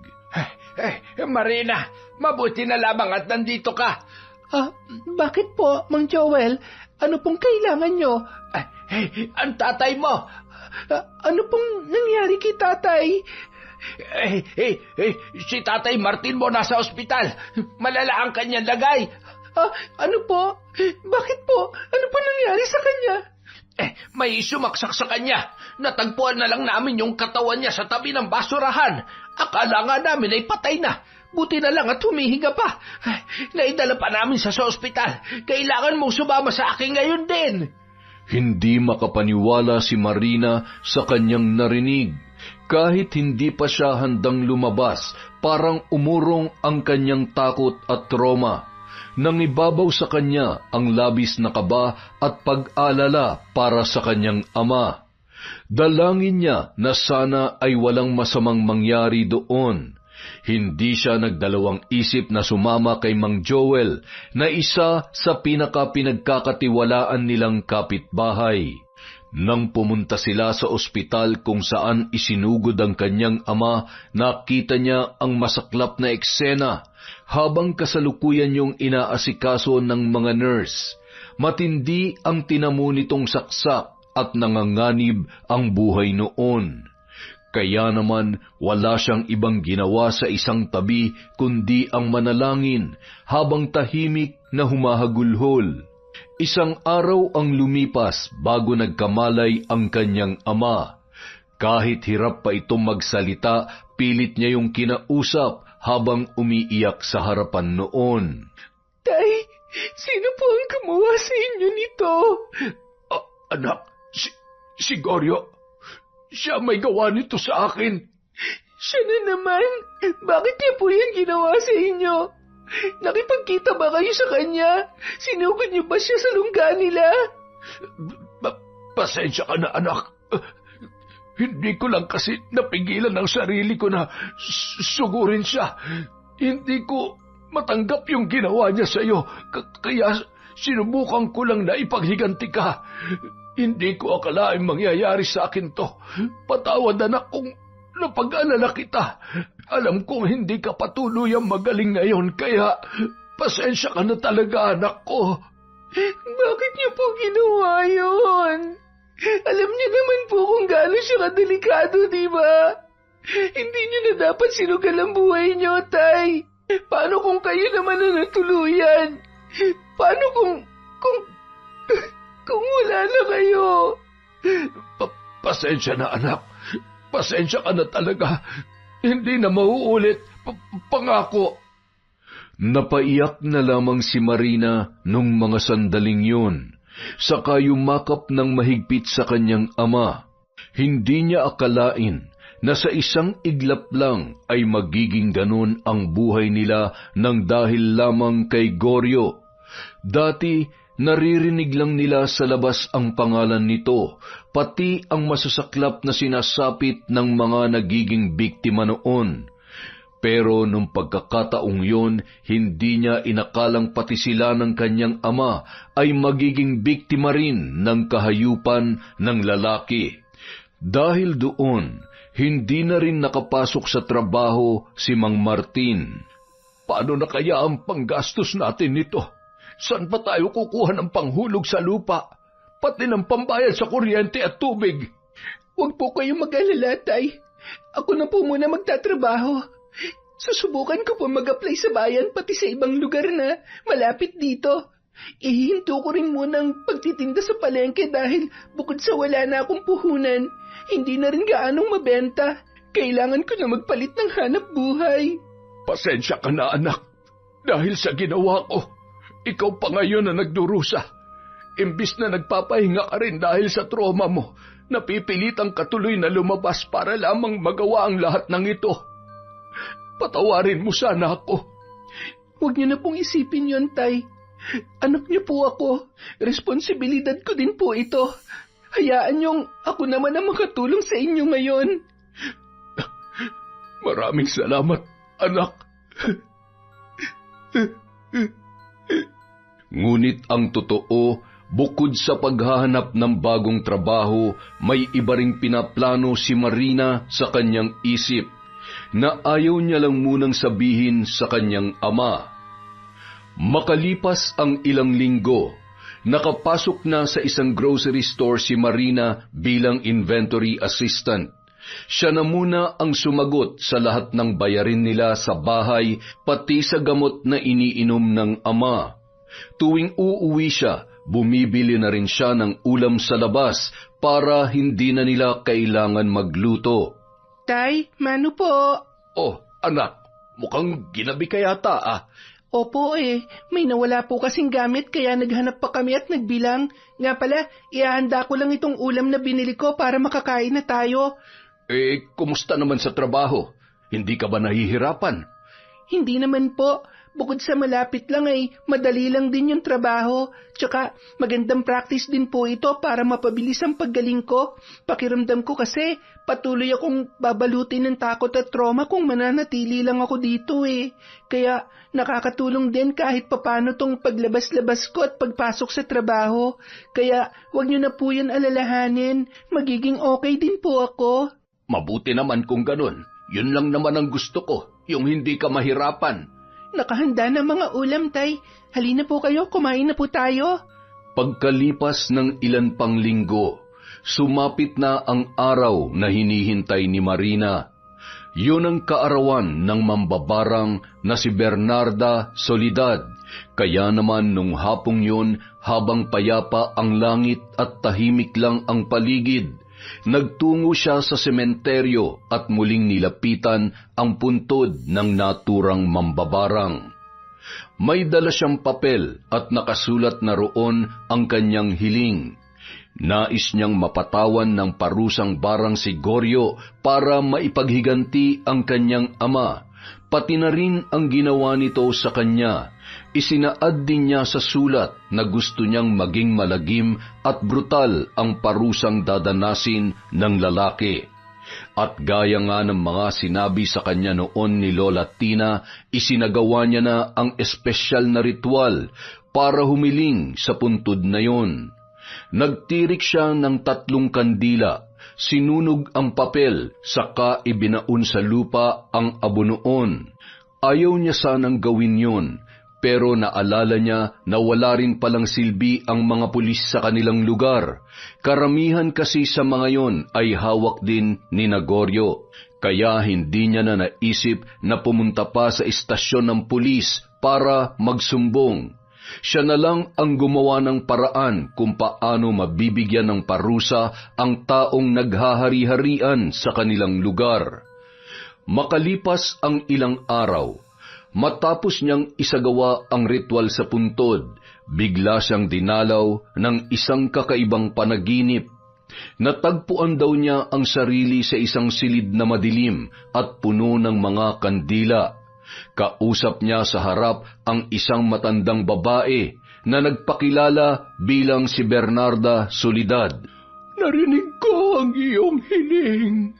Marina, mabuti na lamang at nandito ka. Bakit po, Mang Joel? Ano pong kailangan nyo? Ang tatay mo. Ano pong nangyari kay tatay? Si Tatay Martin mo nasa ospital. Malala ang kanyang lagay. Ano po? Bakit po? Ano po nangyari sa kanya? May sumaksak sa kanya. Natagpuan na lang namin yung katawan niya sa tabi ng basurahan. Akala nga namin ay patay na. Buti na lang at humihinga pa. Naidala pa namin sa ospital. Kailangan mong sumama sa akin ngayon din. Hindi makapaniwala si Marina sa kanyang narinig. Kahit hindi pa siya handang lumabas, parang umurong ang kanyang takot at trauma. Nangibabaw sa kanya ang labis na kaba at pag-alala para sa kanyang ama. Dalangin niya na sana ay walang masamang mangyari doon. Hindi siya nagdalawang isip na sumama kay Mang Joel na isa sa pinaka-pinagkakatiwalaan nilang kapitbahay. Nang pumunta sila sa ospital kung saan isinugod ang kanyang ama, nakita niya ang masaklap na eksena habang kasalukuyan yung inaasikaso ng mga nurse. Matindi ang tinamo nitong saksak at nanganganib ang buhay noon. Kaya naman wala siyang ibang ginawa sa isang tabi kundi ang manalangin habang tahimik na humahagulhol. Isang araw ang lumipas bago nagkamalay ang kanyang ama. Kahit hirap pa itong magsalita, pilit niya yung kinausap habang umiiyak sa harapan noon. Tay, sino po ang gumawa sa inyo nito? Anak, si Goryo. Siya may gawa nito sa akin. Siya na naman. Bakit niya po yan ginawa sa inyo? Nakipagkita ba kayo sa kanya? Sinugod niyo ba siya sa lungga nila? Pasensya ka na, anak. Hindi ko lang kasi napigilan ang sarili ko na sugurin siya. Hindi ko matanggap yung ginawa niya sa iyo. Kaya sinubukan ko lang na ipaghiganti ka. Hindi ko akalaing mangyayari sa akin to. Patawad, anak, kung napag-alala kita. Alam kong hindi ka patuluyang magaling ngayon, kaya pasensya ka na talaga, anak ko. Bakit niyo po ginawa yun? Alam niyo naman po kung gaano siya kadelikado, di ba? Hindi niyo na dapat sinugal ang buhay niyo, Tay. Paano kung kayo naman na natuluyan? Paano kung wala na kayo? Pasensya na, anak. Pasensya ka na talaga. Hindi na mauulit. Pangako. Napaiyak na lamang si Marina nung mga sandaling yun. Saka yumakap ng mahigpit sa kanyang ama. Hindi niya akalain na sa isang iglap lang ay magiging ganun ang buhay nila nang dahil lamang kay Goryo. Dati, naririnig lang nila sa labas ang pangalan nito, pati ang masasaklap na sinasapit ng mga nagiging biktima noon. Pero nung pagkakataong yun, hindi niya inakalang pati sila ng kanyang ama ay magiging biktima rin ng kahayupan ng lalaki. Dahil doon, hindi na rin nakapasok sa trabaho si Mang Martin. Paano na kaya ang panggastos natin nito? Saan pa tayo kukuha ng panghulog sa lupa? Pati ng pambayad sa kuryente at tubig. Huwag po kayong mag-alala, Tay. Ako na po muna magtatrabaho. Susubukan ko po mag-apply sa bayan pati sa ibang lugar na malapit dito. Ihinto ko rin muna ang pagtitinda sa palengke dahil bukod sa wala na akong puhunan, hindi na rin gaanong mabenta. Kailangan ko na magpalit ng hanap buhay. Pasensya ka na, anak. Dahil sa ginawa ko, ikaw pa ngayon na nagdurusa. Imbis na nagpapahinga ka rin dahil sa trauma mo, napipilitang katuloy na lumabas para lamang magawa ang lahat ng ito. Patawarin mo sana ako. Huwag niyo na pong isipin yon, Tay. Anak niyo po ako. Responsibilidad ko din po ito. Hayaan niyong ako naman ang makatulong sa inyo ngayon. Maraming salamat, anak. Ngunit ang totoo, bukod sa paghahanap ng bagong trabaho, may iba ring pinaplano si Marina sa kanyang isip na ayaw niya lang munang sabihin sa kanyang ama. Makalipas ang ilang linggo, nakapasok na sa isang grocery store si Marina bilang inventory assistant. Siya na muna ang sumagot sa lahat ng bayarin nila sa bahay, pati sa gamot na iniinom ng ama. Tuwing uuwi siya, bumibili na rin siya ng ulam sa labas para hindi na nila kailangan magluto. Tay, Mano po. Oh, anak, mukhang ginabi ka yata ah. Opo may nawala po kasing gamit kaya naghanap pa kami at nagbilang. Nga pala, ihahanda ko lang itong ulam na binili ko para makakain na tayo. Kumusta naman sa trabaho? Hindi ka ba nahihirapan? Hindi naman po. Bukod sa malapit lang madali lang din yung trabaho. Tsaka magandang practice din po ito para mapabilis ang paggaling ko. Pakiramdam ko kasi patuloy akong babalutin ng takot at trauma kung mananatili lang ako dito Kaya nakakatulong din kahit papano tong paglabas-labas ko at pagpasok sa trabaho. Kaya wag niyo na po yan alalahanin. Magiging okay din po ako. Mabuti naman kung ganun. Yun lang naman ang gusto ko, yung hindi ka mahirapan. Nakahanda na mga ulam, Tay. Halina po kayo, kumain na po tayo. Pagkalipas ng ilan pang linggo, sumapit na ang araw na hinihintay ni Marina. Yun ang kaarawan ng mambabarang na si Bernarda Soledad. Kaya naman nung hapong yun, habang payapa ang langit at tahimik lang ang paligid, nagtungo siya sa sementeryo at muling nilapitan ang puntod ng naturang mambabarang. May dala siyang papel at nakasulat na roon ang kanyang hiling. Nais niyang mapatawan ng parusang barang si Goryo para maipaghiganti ang kanyang ama, pati na rin ang ginawa nito sa kanya. Isinaad din niya sa sulat na gusto niyang maging malagim at brutal ang parusang dadanasin ng lalaki. At gaya nga ng mga sinabi sa kanya noon ni Lola Tina, isinagawa niya na ang espesyal na ritual para humiling sa puntod na yon. Nagtirik siya ng 3 kandila, sinunog ang papel, saka ibinaon sa lupa ang abunoon. Ayaw niya sanang gawin yon, pero naalala niya na wala rin palang silbi ang mga pulis sa kanilang lugar. Karamihan kasi sa mga yon ay hawak din ni Goryo, kaya hindi niya na naisip na pumunta pa sa istasyon ng pulis para magsumbong. Siya na lang ang gumawa ng paraan kung paano mabibigyan ng parusa ang taong naghahari-harian sa kanilang lugar. Makalipas ang ilang araw, matapos niyang isagawa ang ritual sa puntod, bigla siyang dinalaw ng isang kakaibang panaginip. Natagpuan daw niya ang sarili sa isang silid na madilim at puno ng mga kandila. Kausap niya sa harap ang isang matandang babae na nagpakilala bilang si Bernarda Soledad. Narinig ko ang iyong hiling.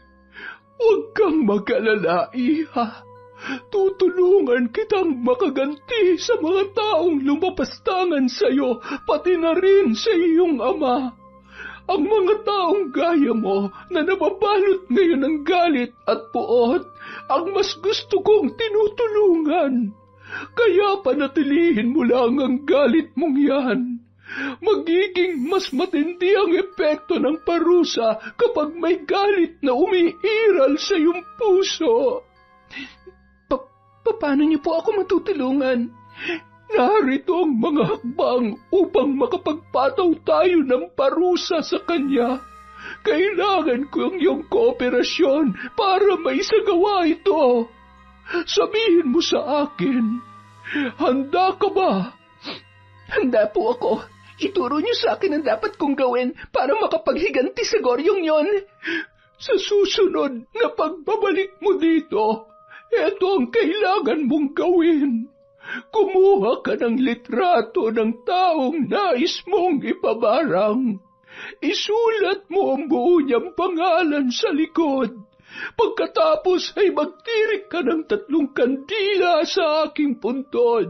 Huwag kang mag-alala, iha. Tutulungan kitang makaganti sa mga taong lumapastangan sa iyo, pati na rin sa iyong ama. Ang mga taong gaya mo na nababalot ngayon ng galit at puot, ang mas gusto kong tinutulungan. Kaya panatilihin mo lang ang galit mong yan. Magiging mas matindi ang epekto ng parusa kapag may galit na umiiral sa iyong puso. Paano niyo po ako matutulungan? Narito ang mga hakbang upang makapagpataw tayo ng parusa sa kanya. Kailangan ko ang iyong kooperasyon para maisagawa ito. Sabihin mo sa akin, handa ka ba? Handa po ako. Ituro niyo sa akin ang dapat kong gawin para makapaghiganti sa Goryong yon. Sa susunod na pagbabalik mo dito, ito ang kailangan mong gawin. Kumuha ka ng litrato ng taong nais mong ipabarang. Isulat mo ang buo niyang pangalan sa likod. Pagkatapos ay magtirik ka ng 3 kandila sa aking puntod.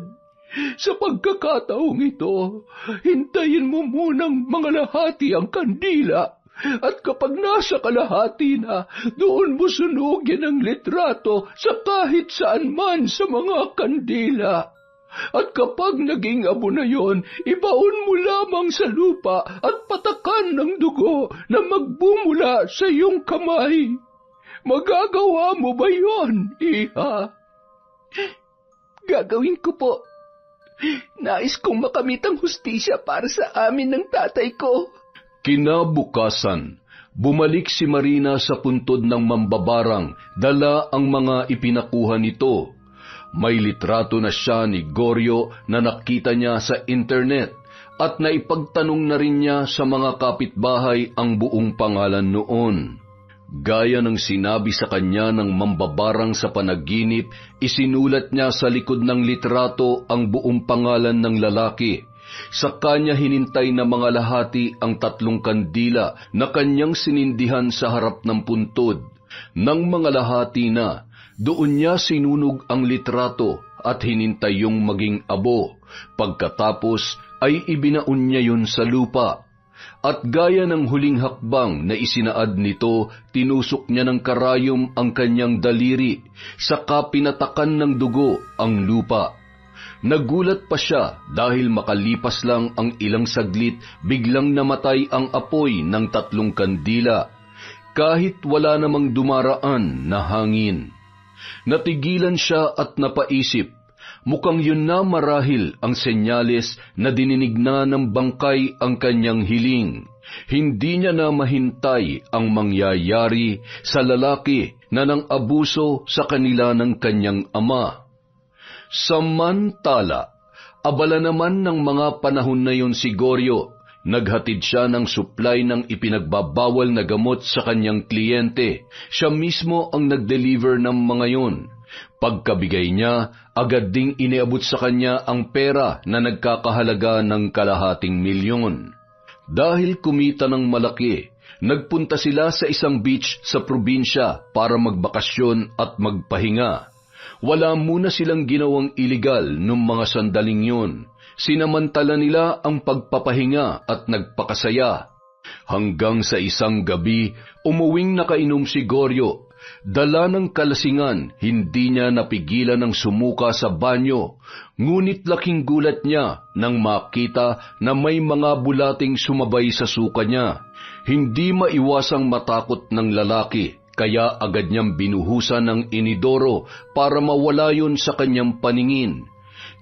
Sa pagkakataong ito, hintayin mo munang mangalahati ang kandila. At kapag nasa kalahati na, doon mo sunugin ang litrato sa kahit saan man sa mga kandila. At kapag naging abo na yon, ibaon mo lamang sa lupa at patakan ng dugo na magbumula sa iyong kamay. Magagawa mo ba yon, Iha? Gagawin ko po. Nais kong makamit ang hustisya para sa amin ng tatay ko. Kinabukasan, bumalik si Marina sa puntod ng mambabarang, dala ang mga ipinakuha nito. May litrato na siya ni Goryo na nakita niya sa internet at naipagtanong na rin niya sa mga kapitbahay ang buong pangalan noon. Gaya ng sinabi sa kanya ng mambabarang sa panaginip, isinulat niya sa likod ng litrato ang buong pangalan ng lalaki. Sa kanya hinintay na mga lahati ang 3 kandila na kanyang sinindihan sa harap ng puntod. Nang mga lahati na, doon niya sinunog ang litrato at hinintay yung maging abo. Pagkatapos ay ibinaon niya yun sa lupa. At gaya ng huling hakbang na isinaad nito, tinusok niya ng karayom ang kanyang daliri, saka pinatakan ng dugo ang lupa. Nagulat pa siya dahil makalipas lang ang ilang saglit, biglang namatay ang apoy ng 3 kandila, kahit wala namang dumaraan na hangin. Natigilan siya at napaisip, mukhang yun na marahil ang senyales na dininig na ng bangkay ang kanyang hiling. Hindi niya na mahintay ang mangyayari sa lalaki na nang-abuso sa kanila ng kanyang ama. Samantala, abala naman ng mga panahon na yun si Goryo. Naghatid siya ng supply ng ipinagbabawal na gamot sa kanyang kliyente. Siya mismo ang nag-deliver ng mga yun. Pagkabigay niya, agad ding iniabot sa kanya ang pera na nagkakahalaga ng 250 milyon. Dahil kumita ng malaki, nagpunta sila sa isang beach sa probinsya para magbakasyon at magpahinga. Wala muna silang ginawang iligal nung mga sandaling yun. Sinamantala nila ang pagpapahinga at nagpakasaya. Hanggang sa isang gabi, umuwing nakainom si Goryo. Dala ng kalasingan, hindi niya napigilan ng sumuka sa banyo. Ngunit laking gulat niya nang makita na may mga bulating sumabay sa suka niya. Hindi maiwasang matakot ng lalaki, kaya agad niyang binuhusan ng inidoro para mawala yun sa kanyang paningin.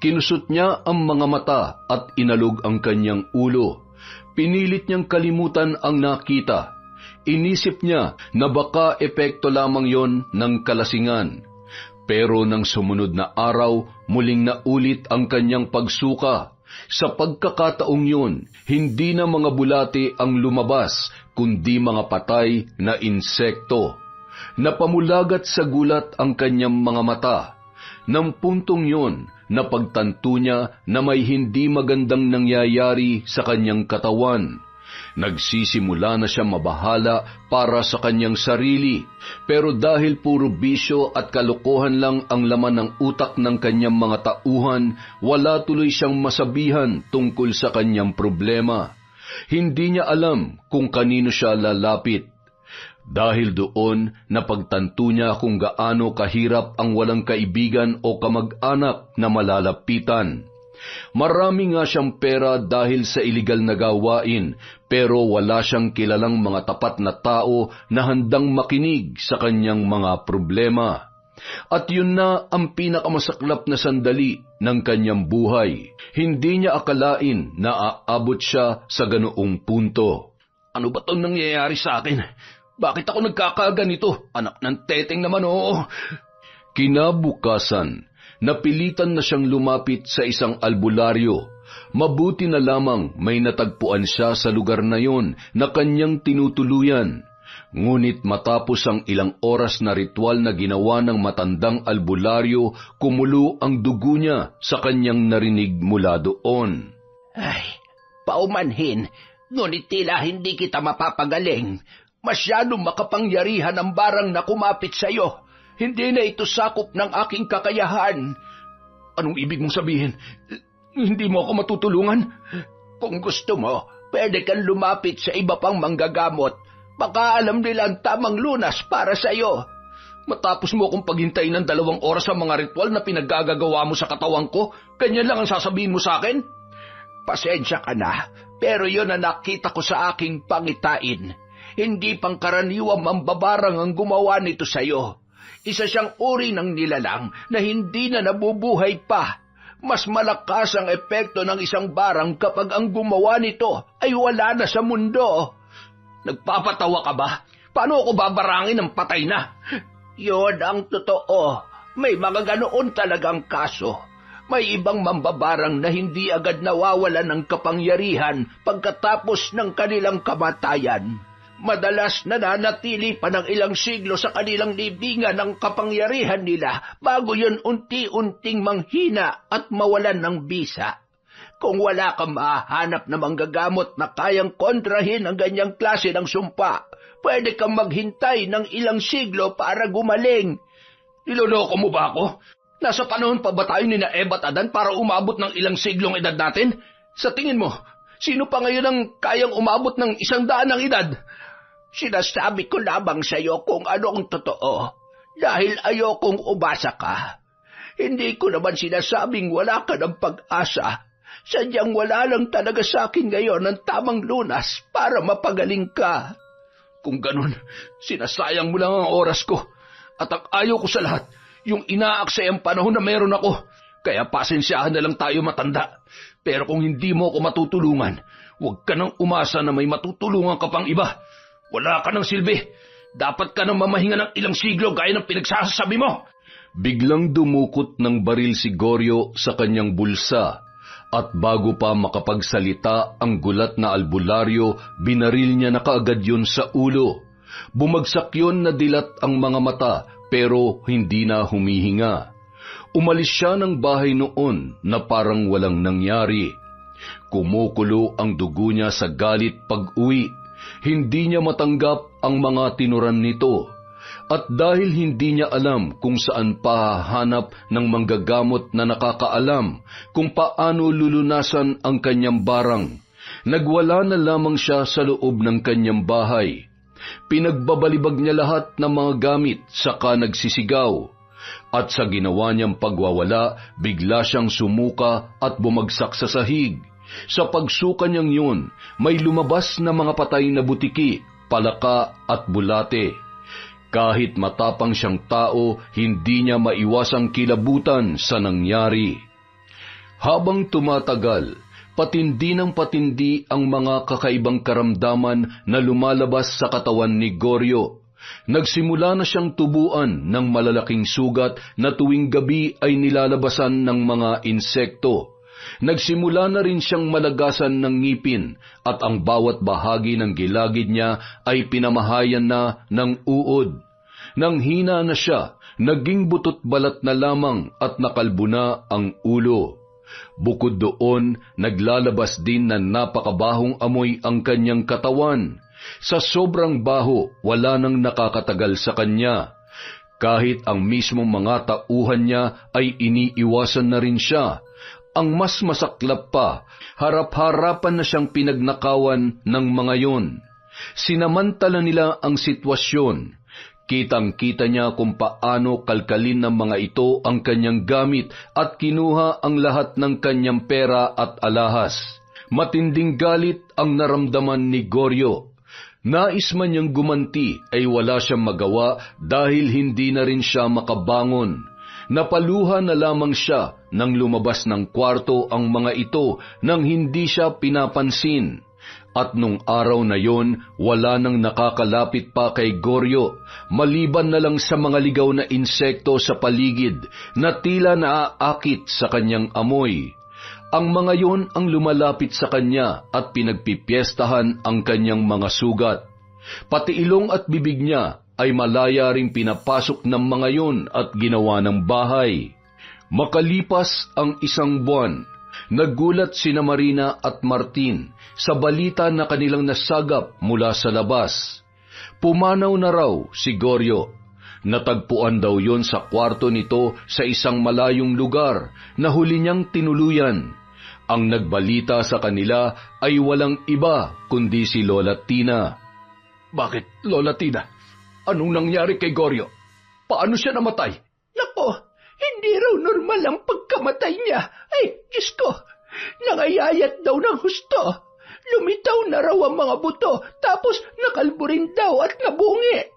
Kinusot niya ang mga mata at inalog ang kanyang ulo. Pinilit niyang kalimutan ang nakita. Inisip niya na baka epekto lamang yon ng kalasingan. Pero nang sumunod na araw, muling naulit ang kanyang pagsuka. Sa pagkakataong yun, hindi na mga bulati ang lumabas, kundi mga patay na insekto. Napamulagat sa gulat ang kanyang mga mata. Nang puntong yun, napagtanto niya na may hindi magandang nangyayari sa kanyang katawan. Nagsisimula na siya mabahala para sa kanyang sarili, pero dahil puro bisyo at kalokohan lang ang laman ng utak ng kanyang mga tauhan, wala tuloy siyang masabihan tungkol sa kanyang problema. Hindi niya alam kung kanino siya lalapit. Dahil doon, napagtanto niya kung gaano kahirap ang walang kaibigan o kamag-anak na malalapitan. Marami nga siyang pera dahil sa iligal na gawain, pero wala siyang kilalang mga tapat na tao na handang makinig sa kanyang mga problema. At yun na ang pinakamasaklap na sandali ng kanyang buhay. Hindi niya akalain na aabot siya sa ganoong punto. Ano ba itong nangyayari sa akin? Bakit ako nagkakaganito? Anak ng teteng naman, oo. Kinabukasan, napilitan na siyang lumapit sa isang albularyo. Mabuti na lamang may natagpuan siya sa lugar na yon na kanyang tinutuluyan. Ngunit matapos ang ilang oras na ritual na ginawa ng matandang albularyo, kumulo ang dugo niya sa kanyang narinig mula doon. Ay, paumanhin, ngunit tila hindi kita mapapagaling. Masyadong makapangyarihan ang barang na kumapit sa iyo. Hindi na ito sakop ng aking kakayahan. Anong ibig mong sabihin? Hindi mo ako matutulungan? Kung gusto mo, pwede kang lumapit sa iba pang manggagamot. Baka alam nila ang tamang lunas para sa'yo. Matapos mo akong paghintayin ng 2 oras sa mga ritual na pinaggagawa mo sa katawan ko, ganyan lang ang sasabihin mo sa akin? Pasensya ka na, pero yun ang nakita ko sa aking pangitain. Hindi pangkaraniwang mambabarang ang gumawa nito sa'yo. Isa siyang uri ng nilalang na hindi na nabubuhay pa. Mas malakas ang epekto ng isang barang kapag ang gumawa nito ay wala na sa mundo. Nagpapatawa ka ba? Paano ako babarangin ng patay na? Yun ang totoo. May mga ganoon talagang kaso. May ibang mambabarang na hindi agad nawawalan ng kapangyarihan pagkatapos ng kanilang kamatayan. Madalas nananatili pa ng ilang siglo sa kanilang libingan ang kapangyarihan nila bago yun unti-unting manghina at mawalan ng bisa. Kung wala kang mahanap na manggagamot na kayang kontrahin ang ganyang klase ng sumpa, pwede kang maghintay ng ilang siglo para gumaling. Niloloko mo ba ako? Nasa panahon pa ba tayo ni na Eva at Adan para umabot ng ilang siglong edad natin? Sa tingin mo, sino pa ngayon ang kayang umabot ng 100 ng edad? Sinasabi ko lamang sa iyo kung ano ang totoo, dahil ayokong umasa ka. Hindi ko naman sinasabing wala ka ng pag-asa. Sadyang wala lang talaga sa akin ngayon ang tamang lunas para mapagaling ka. Kung ganun, sinasayang mo lang ang oras ko. At ang ayaw ko sa lahat, yung inaaksay ang panahon na meron ako. Kaya pasensyahan na lang tayo matanda. Pero kung hindi mo ako matutulungan, huwag ka nang umasa na may matutulungan ka pang iba. Wala ka ng silbi. Dapat ka nang mamahinga ng ilang siglo gaya ng pinagsasabi mo. Biglang dumukot ng baril si Goryo sa kanyang bulsa. At bago pa makapagsalita ang gulat na albularyo, binaril niya na kaagad yun sa ulo. Bumagsak yun na dilat ang mga mata pero hindi na humihinga. Umalis siya ng bahay noon na parang walang nangyari. Kumukulo ang dugo niya sa galit pag-uwi. Hindi niya matanggap ang mga tinuran nito. At dahil hindi niya alam kung saan pahahanap ng manggagamot na nakakaalam kung paano lulunasan ang kanyang barang, nagwala na lamang siya sa loob ng kanyang bahay. Pinagbabalibag niya lahat ng mga gamit saka nagsisigaw. At sa ginawa niyang pagwawala, bigla siyang sumuka at bumagsak sa sahig. Sa pagsuka niyang yun, may lumabas na mga patay na butiki, palaka at bulate. Kahit matapang siyang tao, hindi niya maiwasang kilabutan sa nangyari. Habang tumatagal, patindi ng patindi ang mga kakaibang karamdaman na lumalabas sa katawan ni Goryo. Nagsimula na siyang tubuan ng malalaking sugat na tuwing gabi ay nilalabasan ng mga insekto. Nagsimula na rin siyang malagasan ng ngipin at ang bawat bahagi ng gilagid niya ay pinamahayan na ng uod. Nang hina na siya, naging butot balat na lamang at nakalbo na ang ulo. Bukod doon, naglalabas din na napakabahong amoy ang kanyang katawan. Sa sobrang baho, wala nang nakakatagal sa kanya. Kahit ang mismong mga tauhan niya ay iniiwasan na rin siya. Ang mas masaklap pa, harap-harapan na siyang pinagnakawan ng mga yon. Sinamantala nila ang sitwasyon. Kitang-kita niya kung paano kalkalin ng mga ito ang kanyang gamit at kinuha ang lahat ng kanyang pera at alahas. Matinding galit ang naramdaman ni Goryo. Nais man niyang gumanti ay wala siyang magawa dahil hindi na rin siya makabangon. Napaluha na lamang siya nang lumabas ng kwarto ang mga ito nang hindi siya pinapansin. At nung araw na yon, wala nang nakakalapit pa kay Goryo, maliban na lang sa mga ligaw na insekto sa paligid na tila naaakit sa kanyang amoy. Ang mga yon ang lumalapit sa kanya at pinagpipiestahan ang kanyang mga sugat. Pati ilong at bibig niya ay malaya ring pinapasok ng mga yon at ginawa ng bahay. Makalipas ang 1 buwan, nagulat sina Marina at Martin sa balita na kanilang nasagap mula sa labas. Pumanaw na raw si Goryo. Natagpuan daw yon sa kwarto nito sa isang malayong lugar na huli niyang tinuluyan. Ang nagbalita sa kanila ay walang iba kundi si Lola Tina. Bakit, Lola Tina? Anong nangyari kay Goryo? Paano siya namatay? Nako, hindi raw normal ang pagkamatay niya. Ay, Diyos ko, nangayayat daw ng husto. Lumitaw na raw ang mga buto, tapos nakalbo rin daw at nabungi.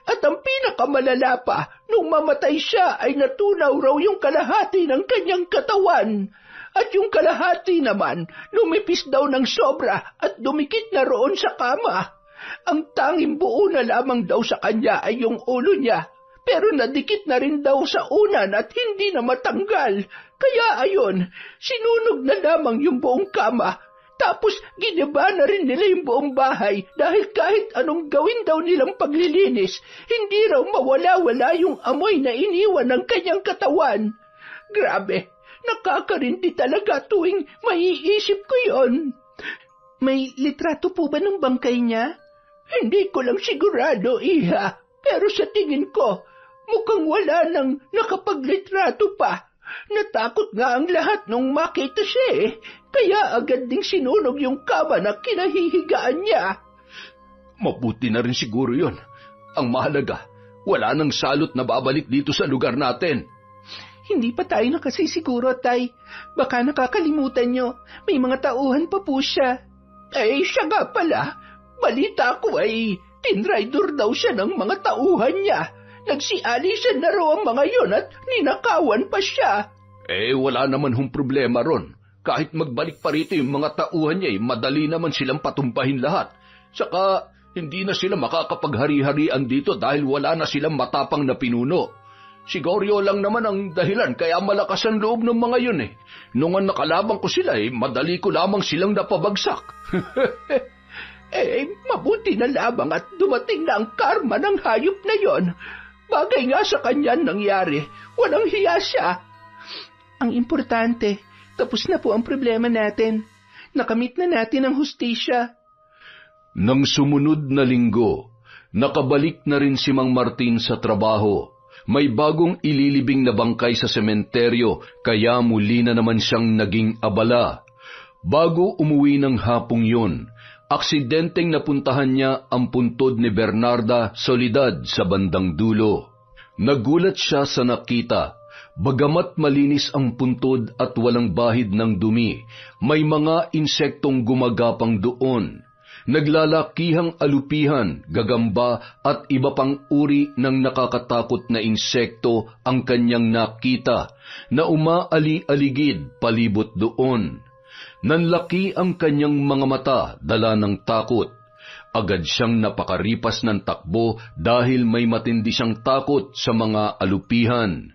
At ang pinakamalala pa, nung mamatay siya ay natunaw raw yung kalahati ng kanyang katawan. At yung kalahati naman, lumipis daw ng sobra at dumikit na roon sa kama. Ang tanging buo na lamang daw sa kanya ay yung ulo niya, pero nadikit na rin daw sa unan at hindi na matanggal. Kaya ayon, sinunog na lamang yung buong kama. Tapos giniba na rin nila yung buong bahay dahil kahit anong gawin daw nilang paglilinis, hindi raw mawala-wala yung amoy na iniwan ng kanyang katawan. Grabe, nakakarindi talaga tuwing maiisip ko yon. May litrato po ba ng bangkay niya? Hindi ko lang sigurado, Iha. Pero sa tingin ko, mukhang wala nang nakapaglitrato pa. Natakot nga ang lahat nung makita siya eh. Kaya agad ding sinunog yung kama na kinahihigaan niya. Mabuti na rin siguro yon. Ang mahalaga, wala nang salot na babalik dito sa lugar natin. Hindi pa tayo nakasisiguro, Tay. Baka nakakalimutan nyo. May mga tauhan pa po siya. Eh, siya nga pala. Balita ko ay tinrider daw siya ng mga tauhan niya. Nagsialisan na raw ang mga yon at ninakawan pa siya. Wala naman hong problema ron. Kahit magbalik pa rito yung mga tauhan niya, madali naman silang patumpahin lahat. Saka, hindi na sila makakapaghari-harian dito dahil wala na silang matapang na pinuno. Si Goryo lang naman ang dahilan kaya malakas ang loob ng mga yun eh. Nung ang nakalabang ko sila madali ko lamang silang napabagsak. Mabuti na lamang at dumating na ang karma ng hayop na yon. Bagay nga sa kanya nangyari, walang hiya siya. Ang importante, tapos na po ang problema natin. Nakamit na natin ang hustisya. Nang sumunod na linggo, nakabalik na rin si Mang Martin sa trabaho. May bagong ililibing na bangkay sa sementeryo, kaya muli na naman siyang naging abala. Bago umuwi ng hapong yun, aksidenteng napuntahan niya ang puntod ni Bernarda Soledad sa bandang dulo. Nagulat siya sa nakita. Bagamat malinis ang puntod at walang bahid ng dumi, may mga insektong gumagapang doon. Naglalakihang alupihan, gagamba at iba pang uri ng nakakatakot na insekto ang kanyang nakita na umaali-aligid palibot doon. Nanlaki ang kanyang mga mata, dala ng takot. Agad siyang napakaripas ng takbo dahil may matindi siyang takot sa mga alupihan.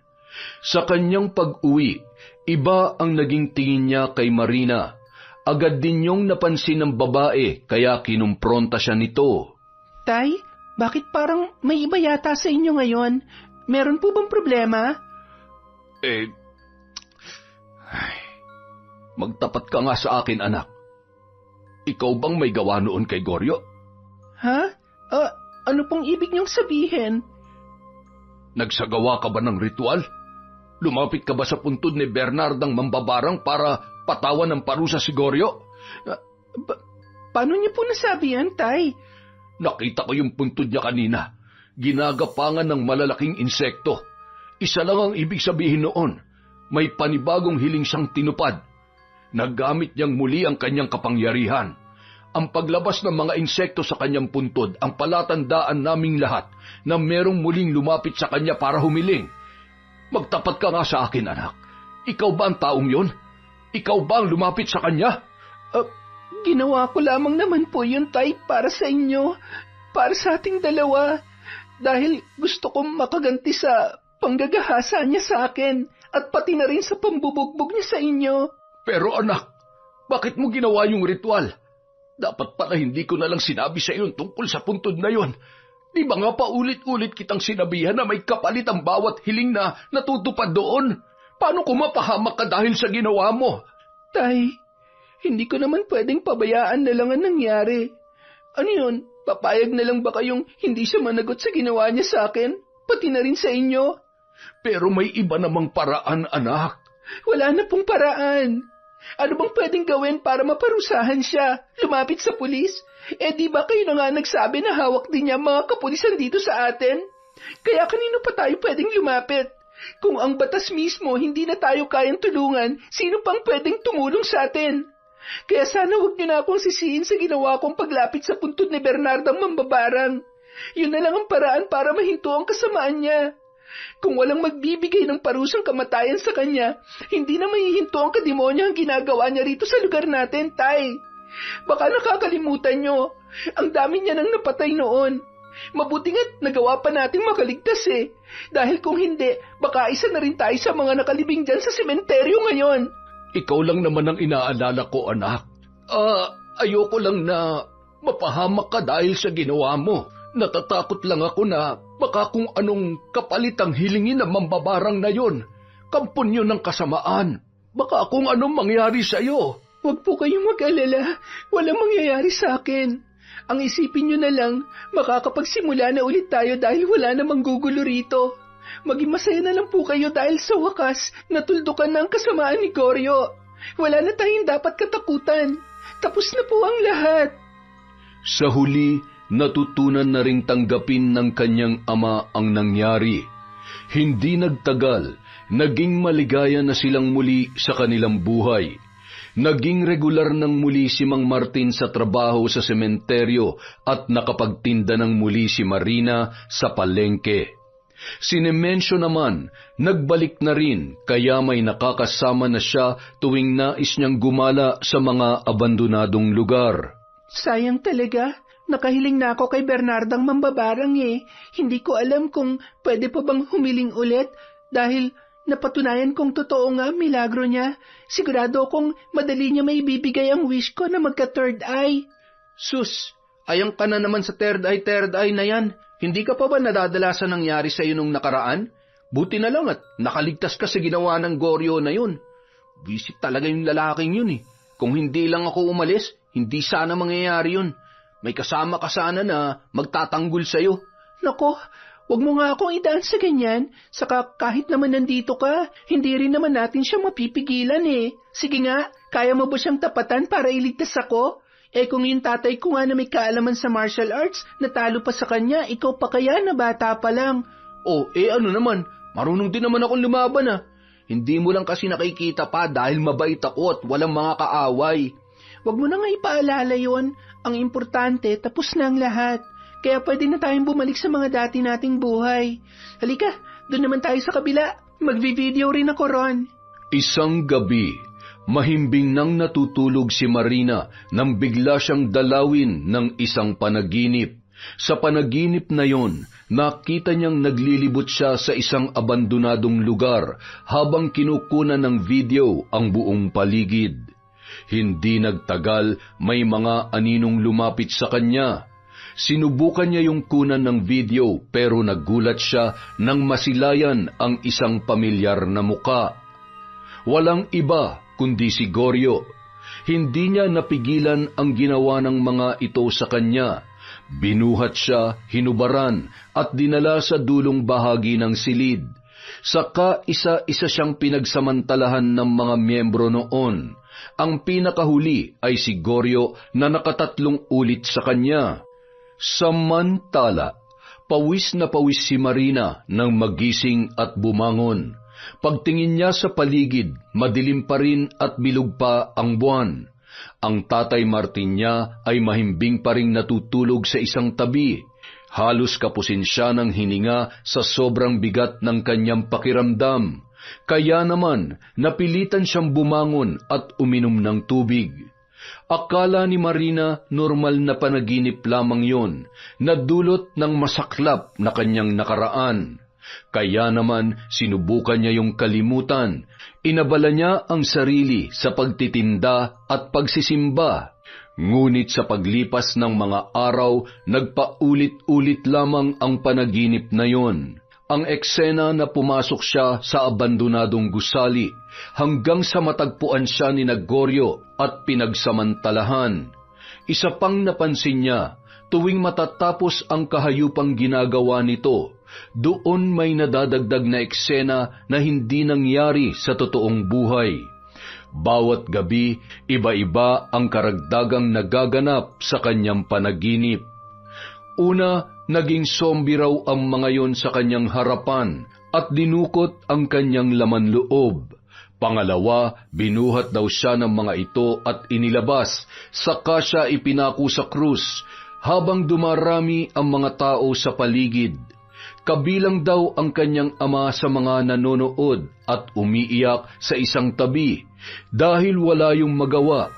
Sa kanyang pag-uwi, iba ang naging tingin niya kay Marina. Agad din niyong napansin ng babae kaya kinumpronta siya nito. Tay, bakit parang may iba yata sa inyo ngayon? Meron po bang problema? Magtapat ka nga sa akin, anak. Ikaw bang may gawa noon kay Goryo? Ha? Ano pong ibig niyong sabihin? Nagsagawa ka ba ng ritual? Lumapit ka ba sa puntod ni Bernardang mambabarang para patawan ng parusa si Goryo? Paano niyo po nasabi yan, Tay? Nakita ko yung puntod niya kanina. Ginagapangan ng malalaking insekto. Isa lang ang ibig sabihin noon. May panibagong hiling siyang tinupad. Nagamit niyang muli ang kanyang kapangyarihan. Ang paglabas ng mga insekto sa kanyang puntod ang palatandaan naming lahat na merong muling lumapit sa kanya para humiling. Magtapat ka nga sa akin, anak. Ikaw ba ang taong yon? Ikaw ba ang lumapit sa kanya? Ginawa ko lamang naman po yun, Tay, para sa inyo. Para sa ating dalawa. Dahil gusto kong makaganti sa panggagahasa niya sa akin at pati na rin sa pambubugbog niya sa inyo. Pero anak, bakit mo ginawa yung ritual? Dapat pala hindi ko na lang sinabi sa iyo tungkol sa puntod na yon. Di ba nga paulit-ulit kitang sinabihan na may kapalit ang bawat hiling na natutupad doon? Paano kung mapahamak ka dahil sa ginawa mo? Tay, hindi ko naman pwedeng pabayaan na lang ang nangyari. Ano yun? Papayag na lang ba kayong hindi siya managot sa ginawa niya sa akin? pati na rin sa inyo. Pero may iba namang paraan, anak. Wala na pong paraan. Ano bang pwedeng gawin para maparusahan siya? Lumapit sa pulis? Di ba kayo na nga nagsabi na hawak din niya mga kapulisan dito sa atin? Kaya kanino pa tayo pwedeng lumapit? Kung ang batas mismo hindi na tayo kayang tulungan, sino pang pwedeng tumulong sa atin? Kaya sana huwag niyo na akong sisihin sa ginawa kong paglapit sa puntod ni Bernardang mambabarang. Yun na lang ang paraan para mahinto ang kasamaan niya. Kung walang magbibigay ng parusang kamatayan sa kanya, hindi na mahihinto ang kademonyo ang ginagawa niya rito sa lugar natin, Tay. Baka nakakalimutan niyo, ang dami niya nang napatay noon. Mabuti nga't nagawa pa nating makaligtas Dahil kung hindi, baka isa na rin tayo sa mga nakalibing dyan sa sementeryo ngayon. Ikaw lang naman ang inaalala ko, anak. Ayoko lang na mapahamak ka dahil sa ginawa mo. Natatakot lang ako na baka kung anong kapalit ang hilingin ng mambabarang na yon. Kampon yun ng kasamaan. Baka kung anong mangyari sa'yo. Huwag po kayong mag-alala. Walang mangyayari sa akin. Ang isipin nyo na lang, makakapagsimula na ulit tayo dahil wala namang gugulo rito. Maging masaya na lang po kayo dahil sa wakas, natuldukan na ang kasamaan ni Goryo. Wala na tayong dapat katakutan. Tapos na po ang lahat. Sa huli, natutunan na ring tanggapin ng kanyang ama ang nangyari. Hindi nagtagal, naging maligaya na silang muli sa kanilang buhay. Naging regular ng muli si Mang Martin sa trabaho sa sementeryo at nakapagtinda ng muli si Marina sa palengke. Si Nemensyo naman, nagbalik na rin kaya may nakakasama na siya tuwing nais niyang gumala sa mga abandonadong lugar. Sayang talaga. Nakahiling na ako kay Bernardang mambabarang Hindi ko alam kung pwede pa bang humiling ulit dahil napatunayan kong totoo nga milagro niya. Sigurado kong madali niya may bibigay ang wish ko na magka-third eye. Sus, ayang ka na naman sa third eye na yan. Hindi ka pa ba nadadalasan nangyari sa iyo nung nakaraan? Buti na lang at nakaligtas ka sa ginawa ng Goryo na yun. Visit talaga yung lalaking yun Kung hindi lang ako umalis, hindi sana mangyayari yun. May kasama ka sana na magtatanggol sa'yo. Nako, wag mo nga akong idaan sa ganyan. Saka kahit naman nandito ka, hindi rin naman natin siya mapipigilan Sige nga, kaya mo ba siyang tapatan para iligtas ako? Kung yung tatay ko nga na may kaalaman sa martial arts, natalo pa sa kanya, ikaw pa kaya na bata pa lang? Ano naman, marunong din naman akong lumaban Hindi mo lang kasi nakikita pa dahil mabait ako at walang mga kaaway. Wag mo na nga ipaalala yun. Ang importante, tapos na ang lahat. Kaya pwede na tayong bumalik sa mga dati nating buhay. Halika, doon naman tayo sa kabila. Magvi-video rin ako ron. Isang gabi, mahimbing nang natutulog si Marina nang bigla siyang dalawin ng isang panaginip. Sa panaginip na yon, nakita niyang naglilibot siya sa isang abandonadong lugar habang kinukunan ng video ang buong paligid. Hindi nagtagal, may mga aninong lumapit sa kanya. Sinubukan niya yung kunan ng video pero nagulat siya nang masilayan ang isang pamilyar na muka. Walang iba kundi si Goryo. Hindi niya napigilan ang ginawa ng mga ito sa kanya. Binuhat siya, hinubaran at dinala sa dulong bahagi ng silid. Saka isa-isa siyang pinagsamantalahan ng mga miyembro noon. Ang pinakahuli ay si Goryo na nakatatlong ulit sa kanya. Samantala, pawis na pawis si Marina nang magising at bumangon. Pagtingin niya sa paligid, madilim pa rin at bilog pa ang buwan. Ang tatay Martin niya ay mahimbing pa ring natutulog sa isang tabi. Halos kapusin siya ng hininga sa sobrang bigat ng kanyang pakiramdam. Kaya naman, napilitan siyang bumangon at uminom ng tubig. Akala ni Marina normal na panaginip lamang yon, na dulot ng masaklap na kanyang nakaraan. Kaya naman, sinubukan niya yung kalimutan. Inabala niya ang sarili sa pagtitinda at pagsisimba. Ngunit sa paglipas ng mga araw, nagpaulit-ulit lamang ang panaginip na yon. Ang eksena na pumasok siya sa abandonadong gusali hanggang sa matagpuan siya ni Goryo at pinagsamantalahan. Isa pang napansin niya, tuwing matatapos ang kahayupang ginagawa nito, doon may nadadagdag na eksena na hindi nangyari sa totoong buhay. Bawat gabi, iba-iba ang karagdagang nagaganap sa kanyang panaginip. Una, naging zombie raw ang mga yon sa kanyang harapan at dinukot ang kanyang laman loob. Pangalawa, binuhat daw siya ng mga ito at inilabas, saka siya ipinako sa krus, habang dumarami ang mga tao sa paligid. Kabilang daw ang kanyang ama sa mga nanonood at umiiyak sa isang tabi dahil wala yung magawa.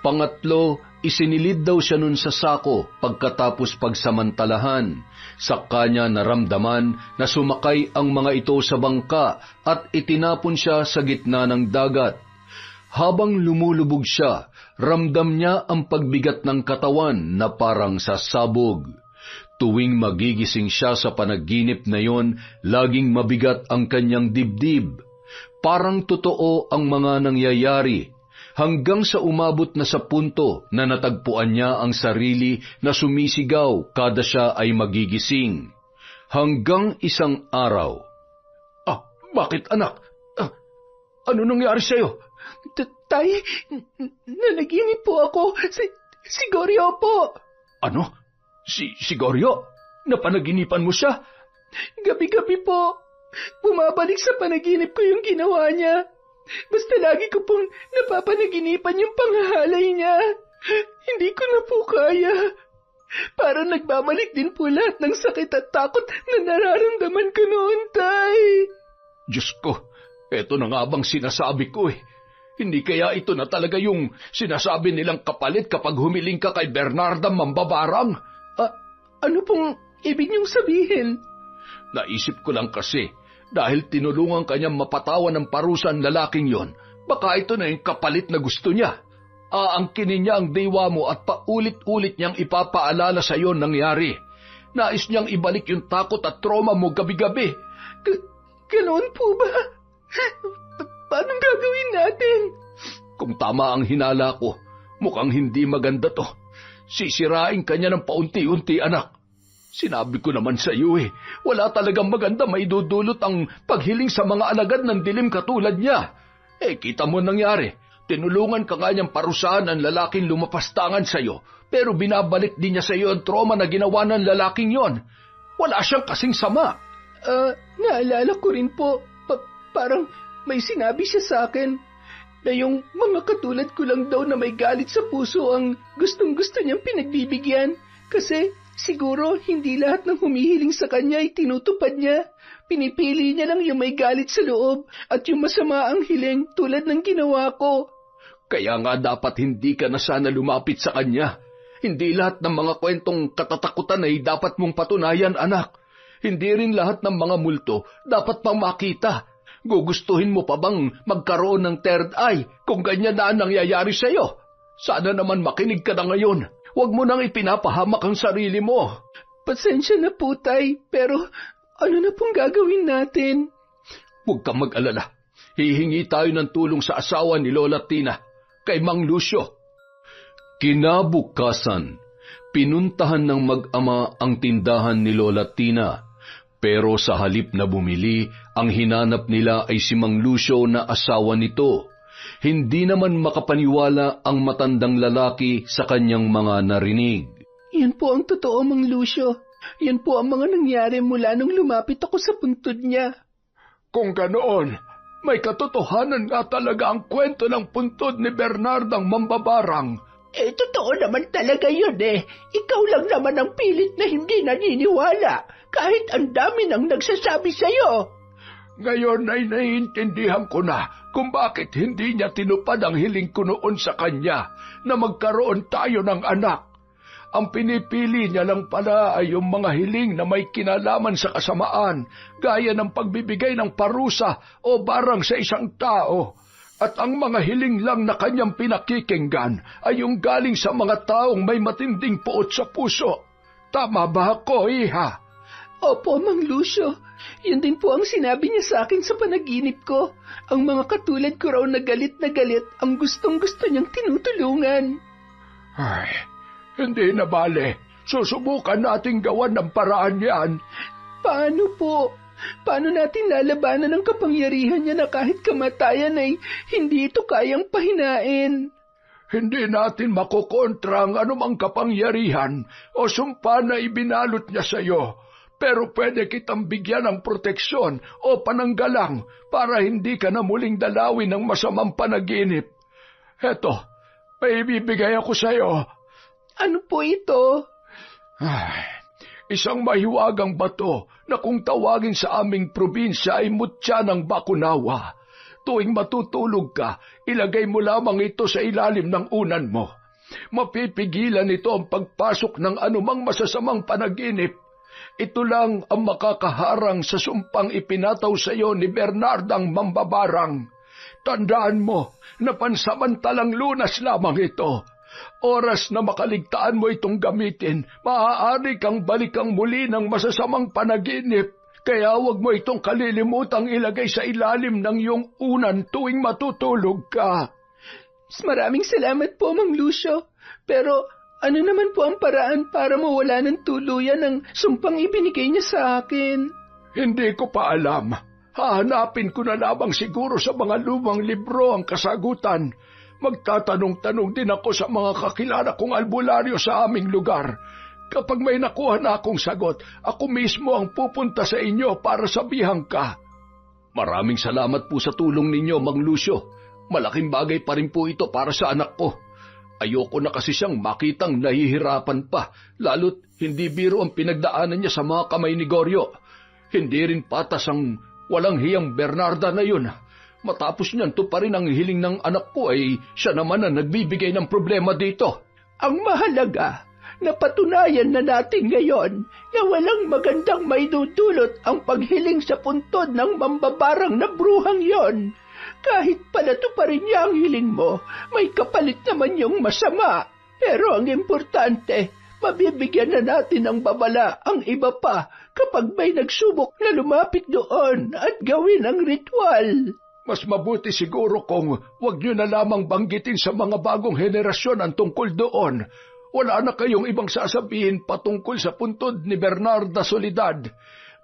Pangatlo, isinilid daw siya nun sa sako pagkatapos pagsamantalahan. Sa kanya naramdaman na sumakay ang mga ito sa bangka at itinapon siya sa gitna ng dagat. Habang lumulubog siya, ramdam niya ang pagbigat ng katawan na parang sasabog. Tuwing magigising siya sa panaginip na yon, laging mabigat ang kanyang dibdib. Parang totoo ang mga nangyayari, hanggang sa umabot na sa punto na natagpuan niya ang sarili na sumisigaw kada siya ay magigising. Hanggang isang araw. Bakit anak? Ano nangyari sa'yo? Tay, nanaginip po ako. Si Goryo po. Ano? Si Goryo? Napanaginipan mo siya? Gabi-gabi po. Bumabalik sa panaginip ko yung ginawa niya. Basta lagi ko pong napapanaginipan yung panghahalay niya. Hindi ko na po kaya. Parang nagbabalik din po lahat ng sakit at takot na nararamdaman ko noon, Tay. Diyos ko, eto na nga bang sinasabi ko eh. Hindi kaya ito na talaga yung sinasabi nilang kapalit kapag humiling ka kay Bernarda Mambabarang? Ano pong ibig niyong sabihin? Naisip ko lang kasi, dahil tinulungan kanyang mapatawan ng parusa ang lalaking yon, baka ito na yung kapalit na gusto niya. Aangkinin niya ang dewa mo at paulit-ulit niyang ipapaalala sa iyo nangyari. Nais niyang ibalik yung takot at trauma mo gabi-gabi. Ganoon po ba? Paano gagawin natin? Kung tama ang hinala ko, mukhang hindi maganda to. Sisirain kanya ng paunti-unti, anak. Sinabi ko naman sa iyo wala talagang maganda maidudulot ang paghiling sa mga alagad ng dilim katulad niya. Kita mo nangyari. Tinulungan ka nga niyang parusahan ang lalaking lumapastangan sa iyo, pero binabalik din niya sa iyo ang trauma na ginawa ng lalaking yon. Wala siyang kasing sama. Naalala ko rin po, parang may sinabi siya sa akin na yung mga katulad ko lang daw na may galit sa puso ang gustong-gusto niyang pinagbibigyan. Kasi siguro hindi lahat ng humihiling sa kanya ay tinutupad niya. Pinipili niya lang yung may galit sa loob at yung masama ang hiling tulad ng ginawa ko. Kaya nga dapat hindi ka na sana lumapit sa kanya. Hindi lahat ng mga kwentong katatakutan ay dapat mong patunayan, anak. Hindi rin lahat ng mga multo dapat pang makita. Gugustuhin mo pa bang magkaroon ng third eye kung ganyan na ang nangyayari sa iyo? Sana naman makinig ka na ngayon. Huwag mo nang ipinapahamak ang sarili mo. Pasensya na po, Tay, pero ano na pong gagawin natin? Huwag kang mag-alala. Hihingi tayo ng tulong sa asawa ni Lola Tina, kay Mang Lucio. Kinabukasan, pinuntahan ng mag-ama ang tindahan ni Lola Tina. Pero sa halip na bumili, ang hinanap nila ay si Mang Lucio na asawa nito. Hindi naman makapaniwala ang matandang lalaki sa kanyang mga narinig. Yan po ang totoo, Mang Lucio. Yan po ang mga nangyari mula nung lumapit ako sa puntod niya. Kung ganoon, may katotohanan nga talaga ang kwento ng puntod ni Bernardang Mambabarang. Totoo naman talaga yun Ikaw lang naman ang pilit na hindi naniniwala, kahit ang dami nang nagsasabi sa'yo. Ngayon ay naiintindihan ko na kung bakit hindi niya tinupad ang hiling ko noon sa kanya na magkaroon tayo ng anak. Ang pinipili niya lang pala ay yung mga hiling na may kinalaman sa kasamaan, gaya ng pagbibigay ng parusa o barang sa isang tao. At ang mga hiling lang na kanyang pinakikinggan ay yung galing sa mga taong may matinding puot sa puso. Tama ba ako, iha? Opo, Mang Lucio. Yan din po ang sinabi niya sa akin sa panaginip ko. Ang mga katulad ko raw na galit ang gustong-gusto niyang tinutulungan. Ay, hindi na bale. Susubukan nating gawan ng paraan yan. Paano po? Paano natin lalabanan ang kapangyarihan niya na kahit kamatayan ay hindi ito kayang pahinain? Hindi natin makukontra ang anumang kapangyarihan o sumpa na ibinalot niya sa iyo. Pero pwede kitang bigyan ng proteksyon o pananggalang para hindi ka na muling dalawin ng masamang panaginip. Heto, may ibibigay ako sa iyo. Ano po ito? Isang mahiwagang bato na kung tawagin sa aming probinsya ay mutya ng Bakunawa. Tuwing matutulog ka, ilagay mo lamang ito sa ilalim ng unan mo. Mapipigilan ito ang pagpasok ng anumang masasamang panaginip. Ito lang ang makakaharang sa sumpang ipinataw sa iyo ni Bernardang Mambabarang. Tandaan mo na pansamantalang lunas lamang ito. Oras na makaligtaan mo itong gamitin, maaari kang balikang muli ng masasamang panaginip. Kaya huwag mo itong kalilimutang ilagay sa ilalim ng iyong unan tuwing matutulog ka. Maraming salamat po, Mang Lucio. Pero ano naman po ang paraan para mawala ng tuluyan ang sumpang ibinigay niya sa akin? Hindi ko pa alam. Hahanapin ko na lamang siguro sa mga lumang libro ang kasagutan. Magtatanong-tanong din ako sa mga kakilala kong albularyo sa aming lugar. Kapag may nakuha na akong sagot, ako mismo ang pupunta sa inyo para sabihan ka. Maraming salamat po sa tulong ninyo, Mang Lucio. Malaking bagay pa rin po ito para sa anak ko. Ayoko na kasi siyang makitang nahihirapan pa, lalo't hindi biro ang pinagdaanan niya sa mga kamay ni Goryo. Hindi rin patas ang walang hiyang Bernarda na yun. Matapos niyan to pa rin ang hiling ng anak ko ay siya naman ang nagbibigay ng problema dito. Ang mahalaga, napatunayan na natin ngayon na walang magandang maidudulot ang paghiling sa puntod ng mambabarang na bruhang yon. Kahit palato pa rin niya ang hiling mo, may kapalit naman yung masama. Pero ang importante, mabibigyan na natin ng babala ang iba pa kapag may nagsubok na lumapit doon at gawin ang ritual. Mas mabuti siguro kung wag niyo na lamang banggitin sa mga bagong henerasyon ang tungkol doon. Wala na kayong ibang sasabihin patungkol sa puntod ni Bernarda Soledad.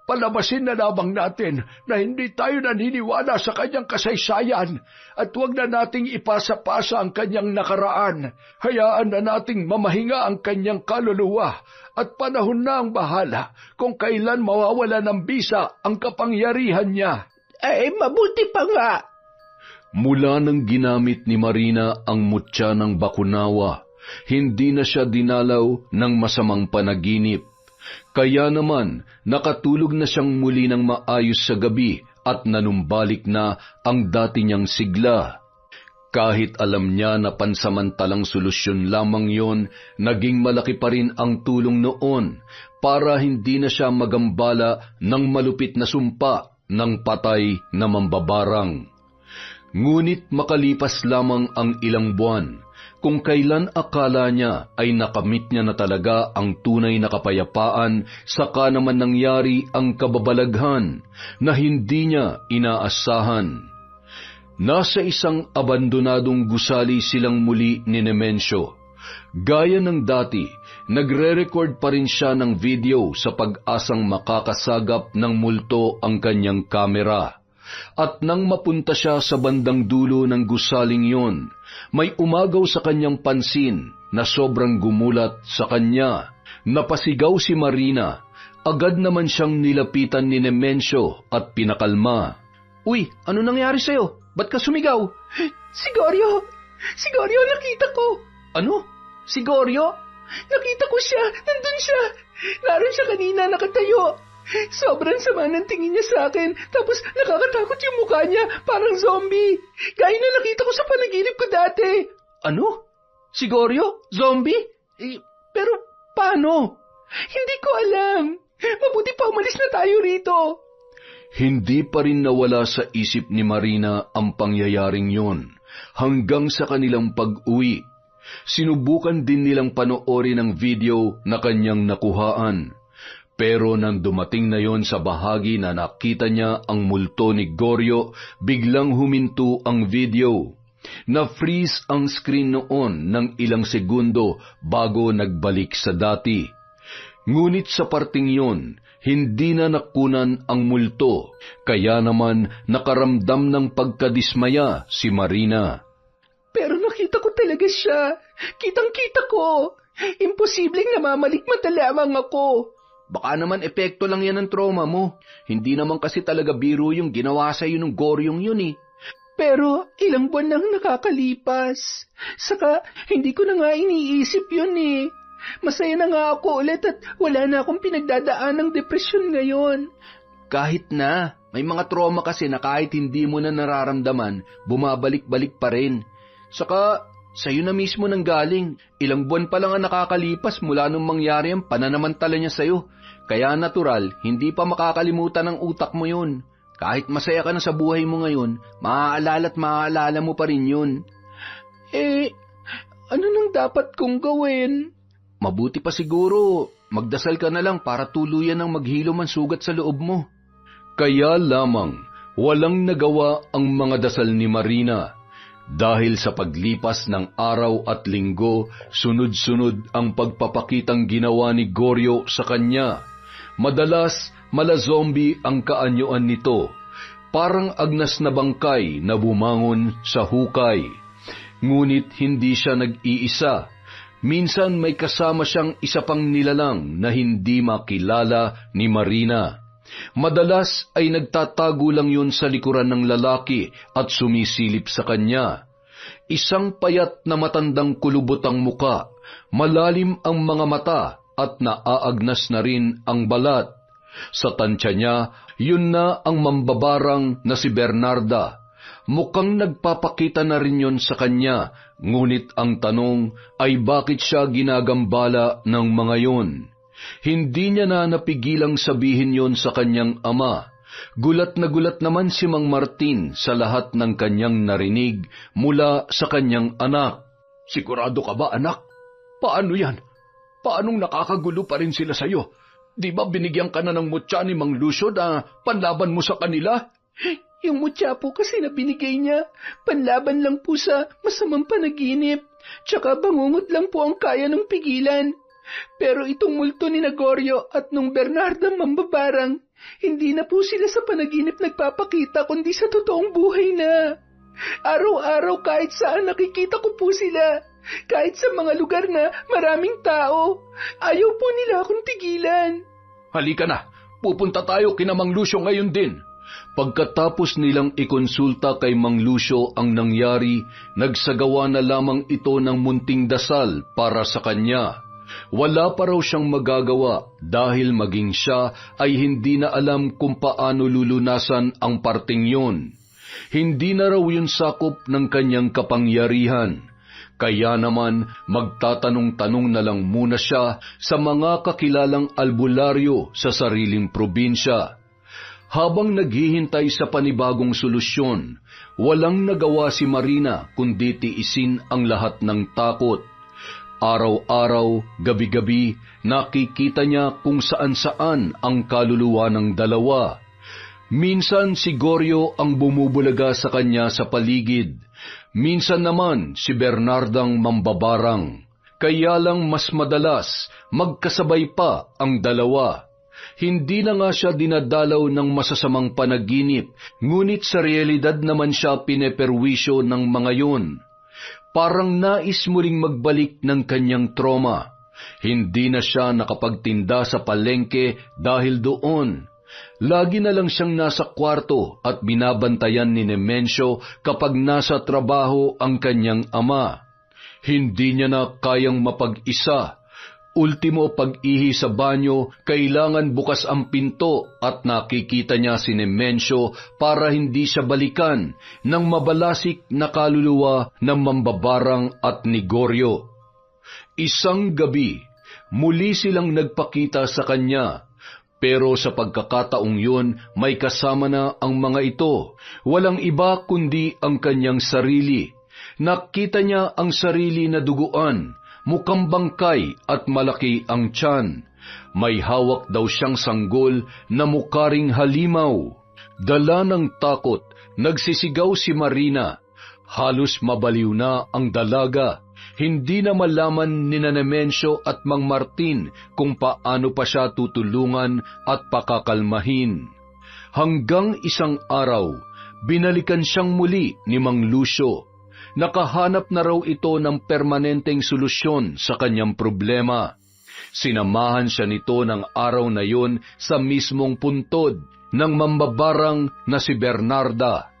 Palabasin na lamang natin na hindi tayo naniniwala sa kanyang kasaysayan at huwag na nating ipasa-pasa ang kanyang nakaraan. Hayaan na nating mamahinga ang kanyang kaluluwa at panahon na ang bahala kung kailan mawawala ng bisa ang kapangyarihan niya. Mabuti pa nga. Mula nang ginamit ni Marina ang mutya ng Bakunawa, hindi na siya dinalaw ng masamang panaginip. Kaya naman, nakatulog na siyang muli ng maayos sa gabi at nanumbalik na ang dati niyang sigla. Kahit alam niya na pansamantalang solusyon lamang yon, naging malaki pa rin ang tulong noon para hindi na siya magambala ng malupit na sumpa ng patay na mambabarang. Ngunit makalipas lamang ang ilang buwan, kung kailan akala niya ay nakamit niya na talaga ang tunay na kapayapaan, saka naman nangyari ang kababalaghan na hindi niya inaasahan. Nasa isang abandonadong gusali silang muli ni Nemensio. Gaya ng dati, nagre-record pa rin siya ng video sa pag-asang makakasagap ng multo ang kanyang kamera. At nang mapunta siya sa bandang dulo ng gusaling yon, may umagaw sa kanyang pansin na sobrang gumulat sa kanya. Napasigaw si Marina. Agad naman siyang nilapitan ni Nemensio at pinakalma. Uy, ano nangyari sa'yo? Ba't ka sumigaw? Si Goryo! Si Goryo, nakita ko! Ano? Si Goryo? Nakita ko siya! Nandun siya! Naroon siya kanina, nakatayo! Sobrang sama ng tingin niya sa akin, tapos nakakatakot yung mukha niya, parang zombie. Gaya na nakita ko sa panaginip ko dati. Ano? Si Goryo? Zombie? Pero paano? Hindi ko alam. Mabuti pa umalis na tayo rito. Hindi pa rin nawala sa isip ni Marina ang pangyayaring yon hanggang sa kanilang pag-uwi. Sinubukan din nilang panoorin ang video na kanyang nakuhaan. Pero nang dumating na yon sa bahagi na nakita niya ang multo ni Goryo, biglang huminto ang video. Na-freeze ang screen noon ng ilang segundo bago nagbalik sa dati. Ngunit sa parting yon, Hindi na nakunan ang multo, kaya naman nakaramdam ng pagkadismaya si Marina. Pero nakita ko talaga siya. Kitang-kita ko. Imposibleng namamalikmata lamang ako. Baka naman epekto lang yan ng trauma mo. Hindi naman kasi talaga biro yung ginawa sa'yo ng Goryong yun eh. Pero ilang buwan nang nakakalipas. Saka hindi ko na nga iniisip yun eh. Masaya na nga ako ulit at wala na akong pinagdadaan ng depresyon ngayon. Kahit na, may mga trauma kasi na kahit hindi mo na nararamdaman, bumabalik-balik pa rin. Saka, sa'yo na mismo nang galing. Ilang buwan pa lang ang nakakalipas mula nung mangyari ang pananamantala niya sa'yo. Kaya natural, hindi pa makakalimutan ng utak mo yun. Kahit masaya ka na sa buhay mo ngayon, maaalala at maaalala mo pa rin yun. Ano nang dapat kong gawin? Mabuti pa siguro, magdasal ka na lang para tuluyan ng maghilom ang sugat sa loob mo. Kaya lamang, walang nagawa ang mga dasal ni Marina. Dahil sa paglipas ng araw at linggo, sunod-sunod ang pagpapakitang ginawa ni Goryo sa kanya. Madalas, mala-zombie ang kaanyuan nito, parang agnas na bangkay na bumangon sa hukay. Ngunit hindi siya nag-iisa. Minsan may kasama siyang isa pang nilalang na hindi makilala ni Marina. Madalas ay nagtatago lang yun sa likuran ng lalaki at sumisilip sa kanya. Isang payat na matandang kulubot ang muka, malalim ang mga mata at naaagnas na rin ang balat. Sa tansya niya, yun na ang mambabarang na si Bernarda. Mukhang nagpapakita na rin yun sa kanya, ngunit ang tanong ay bakit siya ginagambala ng mga yun. Hindi niya na napigilang sabihin yon sa kanyang ama. Gulat na gulat naman si Mang Martin sa lahat ng kanyang narinig mula sa kanyang anak. Sigurado ka ba, anak? Paano yan? Paanong nakakagulo pa rin sila sa'yo? Di ba binigyan ka na ng mutya ni Mang Lucio na panlaban mo sa kanila? Yung mutya po kasi na binigay niya, panlaban lang po sa masamang panaginip. Tsaka bangungot lang po ang kaya ng pigilan. Pero itong multo ni Goryo at nung Bernarda mambabarang, hindi na po sila sa panaginip nagpapakita kundi sa totoong buhay na. Araw-araw kahit saan nakikita ko po sila. Kahit sa mga lugar na maraming tao, ayaw po nila akong tigilan. Halika na, pupunta tayo kina Mang Lucio ngayon din. Pagkatapos nilang ikonsulta kay Mang Lucio ang nangyari, nagsagawa na lamang ito ng munting dasal para sa kanya. Wala pa raw siyang magagawa dahil maging siya ay hindi na alam kung paano lulunasan ang parting yun. Hindi na raw yun sakop ng kanyang kapangyarihan. Kaya naman magtatanong-tanong na lang muna siya sa mga kakilalang albularyo sa sariling probinsya. Habang naghihintay sa panibagong solusyon, walang nagawa si Marina kundi tiisin ang lahat ng takot. Araw-araw, gabi-gabi, nakikita niya kung saan-saan ang kaluluwa ng dalawa. Minsan si Goryo ang bumubulaga sa kanya sa paligid. Minsan naman si Bernardang mambabarang. Kaya lang mas madalas, magkasabay pa ang dalawa. Hindi na nga siya dinadalaw ng masasamang panaginip, ngunit sa realidad naman siya pineperwisyo ng mga yun. Parang nais muling magbalik ng kanyang trauma. Hindi na siya nakapagtinda sa palengke dahil doon. Lagi na lang siyang nasa kwarto at binabantayan ni Nemensio kapag nasa trabaho ang kanyang ama. Hindi niya na kayang mapag-isa. Ultimo pag-ihi sa banyo, kailangan bukas ang pinto at nakikita niya si Nemensio para hindi siya balikan ng mabalasik na kaluluwa ng mambabarang at ni Goryo. Isang gabi, muli silang nagpakita sa kanya. Pero sa pagkakataong yun, may kasama na ang mga ito. Walang iba kundi ang kanyang sarili. Nakita niya ang sarili na duguan, mukhang bangkay at malaki ang tiyan. May hawak daw siyang sanggol na mukaring halimaw. Dala ng takot, nagsisigaw si Marina. Halos mabaliw na ang dalaga. Hindi na malaman ni Nemensio at Mang Martin kung paano pa siya tutulungan at pakakalmahin. Hanggang isang araw, binalikan siyang muli ni Mang Lucio. Nakahanap na raw ito ng permanenteng solusyon sa kanyang problema. Sinamahan siya nito ng araw na yon sa mismong puntod ng mambabarang na si Bernarda.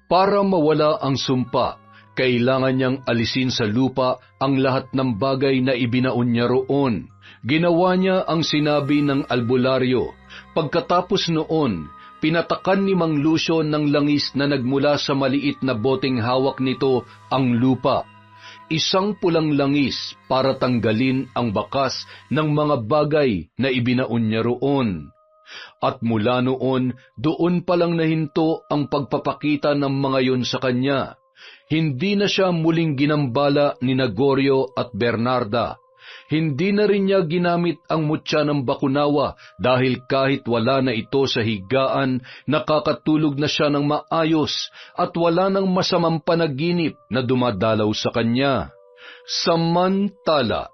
Para mawala ang sumpa, kailangan niyang alisin sa lupa ang lahat ng bagay na ibinaon niya roon. Ginawa niya ang sinabi ng albularyo. Pagkatapos noon, pinatakan ni Mang Lucio ng langis na nagmula sa maliit na boteng hawak nito ang lupa. Isang pulang langis para tanggalin ang bakas ng mga bagay na ibinaon niya roon. At mula noon, doon palang nahinto ang pagpapakita ng mga yon sa kanya. Hindi na siya muling ginambala ni Gregorio at Bernarda. Hindi na rin niya ginamit ang mutya ng bakunawa dahil kahit wala na ito sa higaan, nakakatulog na siya ng maayos at wala nang masamang panaginip na dumadalaw sa kanya. Samantala,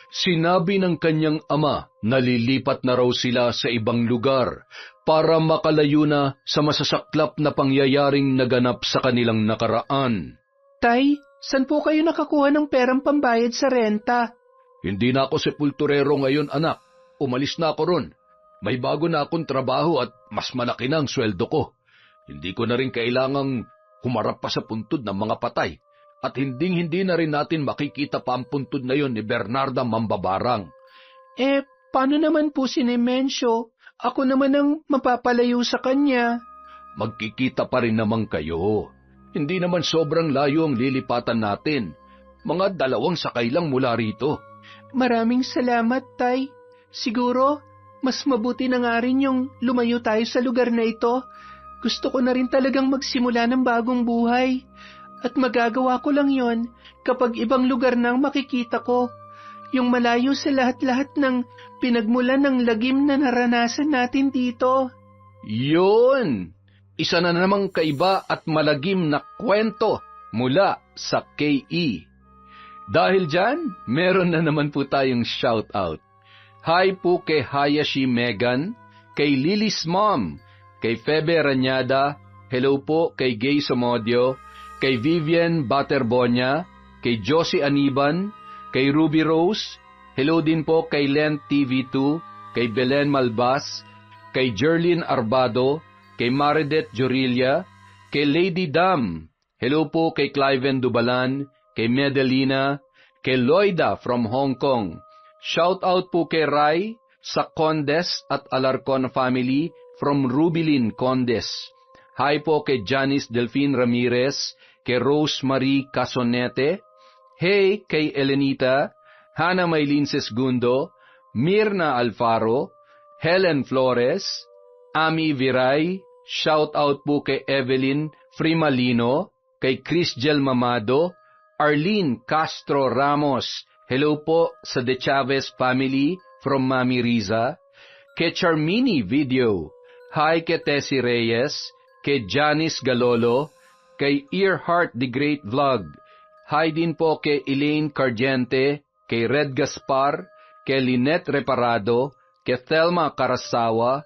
sinabi ng kanyang ama na lilipat na raw sila sa ibang lugar para makalayo na sa masasaklap na pangyayaring naganap sa kanilang nakaraan. Tay, saan po kayo nakakuha ng perang pambayad sa renta? Hindi na ako sepulturero ngayon, anak. Umalis na ako ron. May bago na akong trabaho at mas malaki na ang sweldo ko. Hindi ko na rin kailangang humarap pa sa puntod ng mga patay. At hindi na rin natin makikita pa ang puntod na yon ni Bernarda Mambabarang. Paano naman po si Nemensio? Ako naman ang mapapalayo sa kanya. Magkikita pa rin naman kayo. Hindi naman sobrang layo ang lilipatan natin. Mga 2 sakay lang mula rito. Maraming salamat, Tay. Siguro, mas mabuti na nga rin yung lumayo tayo sa lugar na ito. Gusto ko na rin talagang magsimula ng bagong buhay. At magagawa ko lang yon kapag ibang lugar nang makikita ko. Yung malayo sa lahat-lahat ng pinagmulan ng lagim na naranasan natin dito. Yun! Isa na namang kaiba at malagim na kwento mula sa KE. Dahil dyan, meron na naman po tayong shoutout. Hi po kay Hayashi Megan, kay Lily's Mom, kay Febe Ranyada, hello po kay Gay Somodio, kay Vivian Baterbonia, kay Josie Aniban, kay Ruby Rose, hello din po kay Len TV2, kay Belen Malbas, kay Jerlyn Arbado, kay Maridet Jorilla, kay Lady Dam, hello po kay Cliven Dubalan, kay Medelina, kay Loida from Hong Kong. Shout out po kay Rai sa Condes at Alarcon family from Rubilin, Condes. Hi po kay Janice Delphine Ramirez, kay Rosemary Casonete, hey kay Elenita, Hannah Maylin Sesgundo, Mirna Alfaro, Helen Flores, Ami Viray, shout out po kay Evelyn Frimalino, kay Chris Gel Mamado, Arlene Castro Ramos, hello po sa De Chavez family from Mami Riza, kay Charmini Video, hi kay Tessie Reyes, kay Janice Galolo, kay Earhart the Great Vlog, hi din po kay Elaine Cardiente, kay Red Gaspar, kay Lynette Reparado, kay Thelma Carasawa,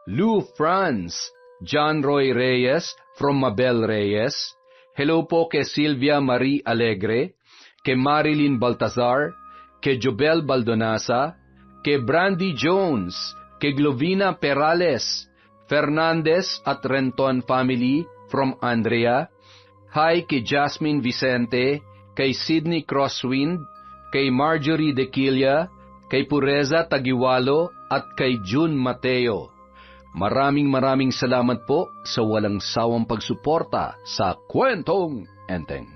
Lou Franz, John Roy Reyes from Mabel Reyes, hello po kay Sylvia Marie Alegre, kay Marilyn Baltazar, kay Jobel Baldonasa, kay Brandy Jones, kay Glovina Perales, Fernandez at Renton family from Andrea, hi kay Jasmine Vicente, kay Sydney Crosswind, kay Marjorie Dequilla, kay Pureza Tagiwalo at kay June Mateo. Maraming salamat po sa walang sawang pagsuporta sa Kwentong Enteng.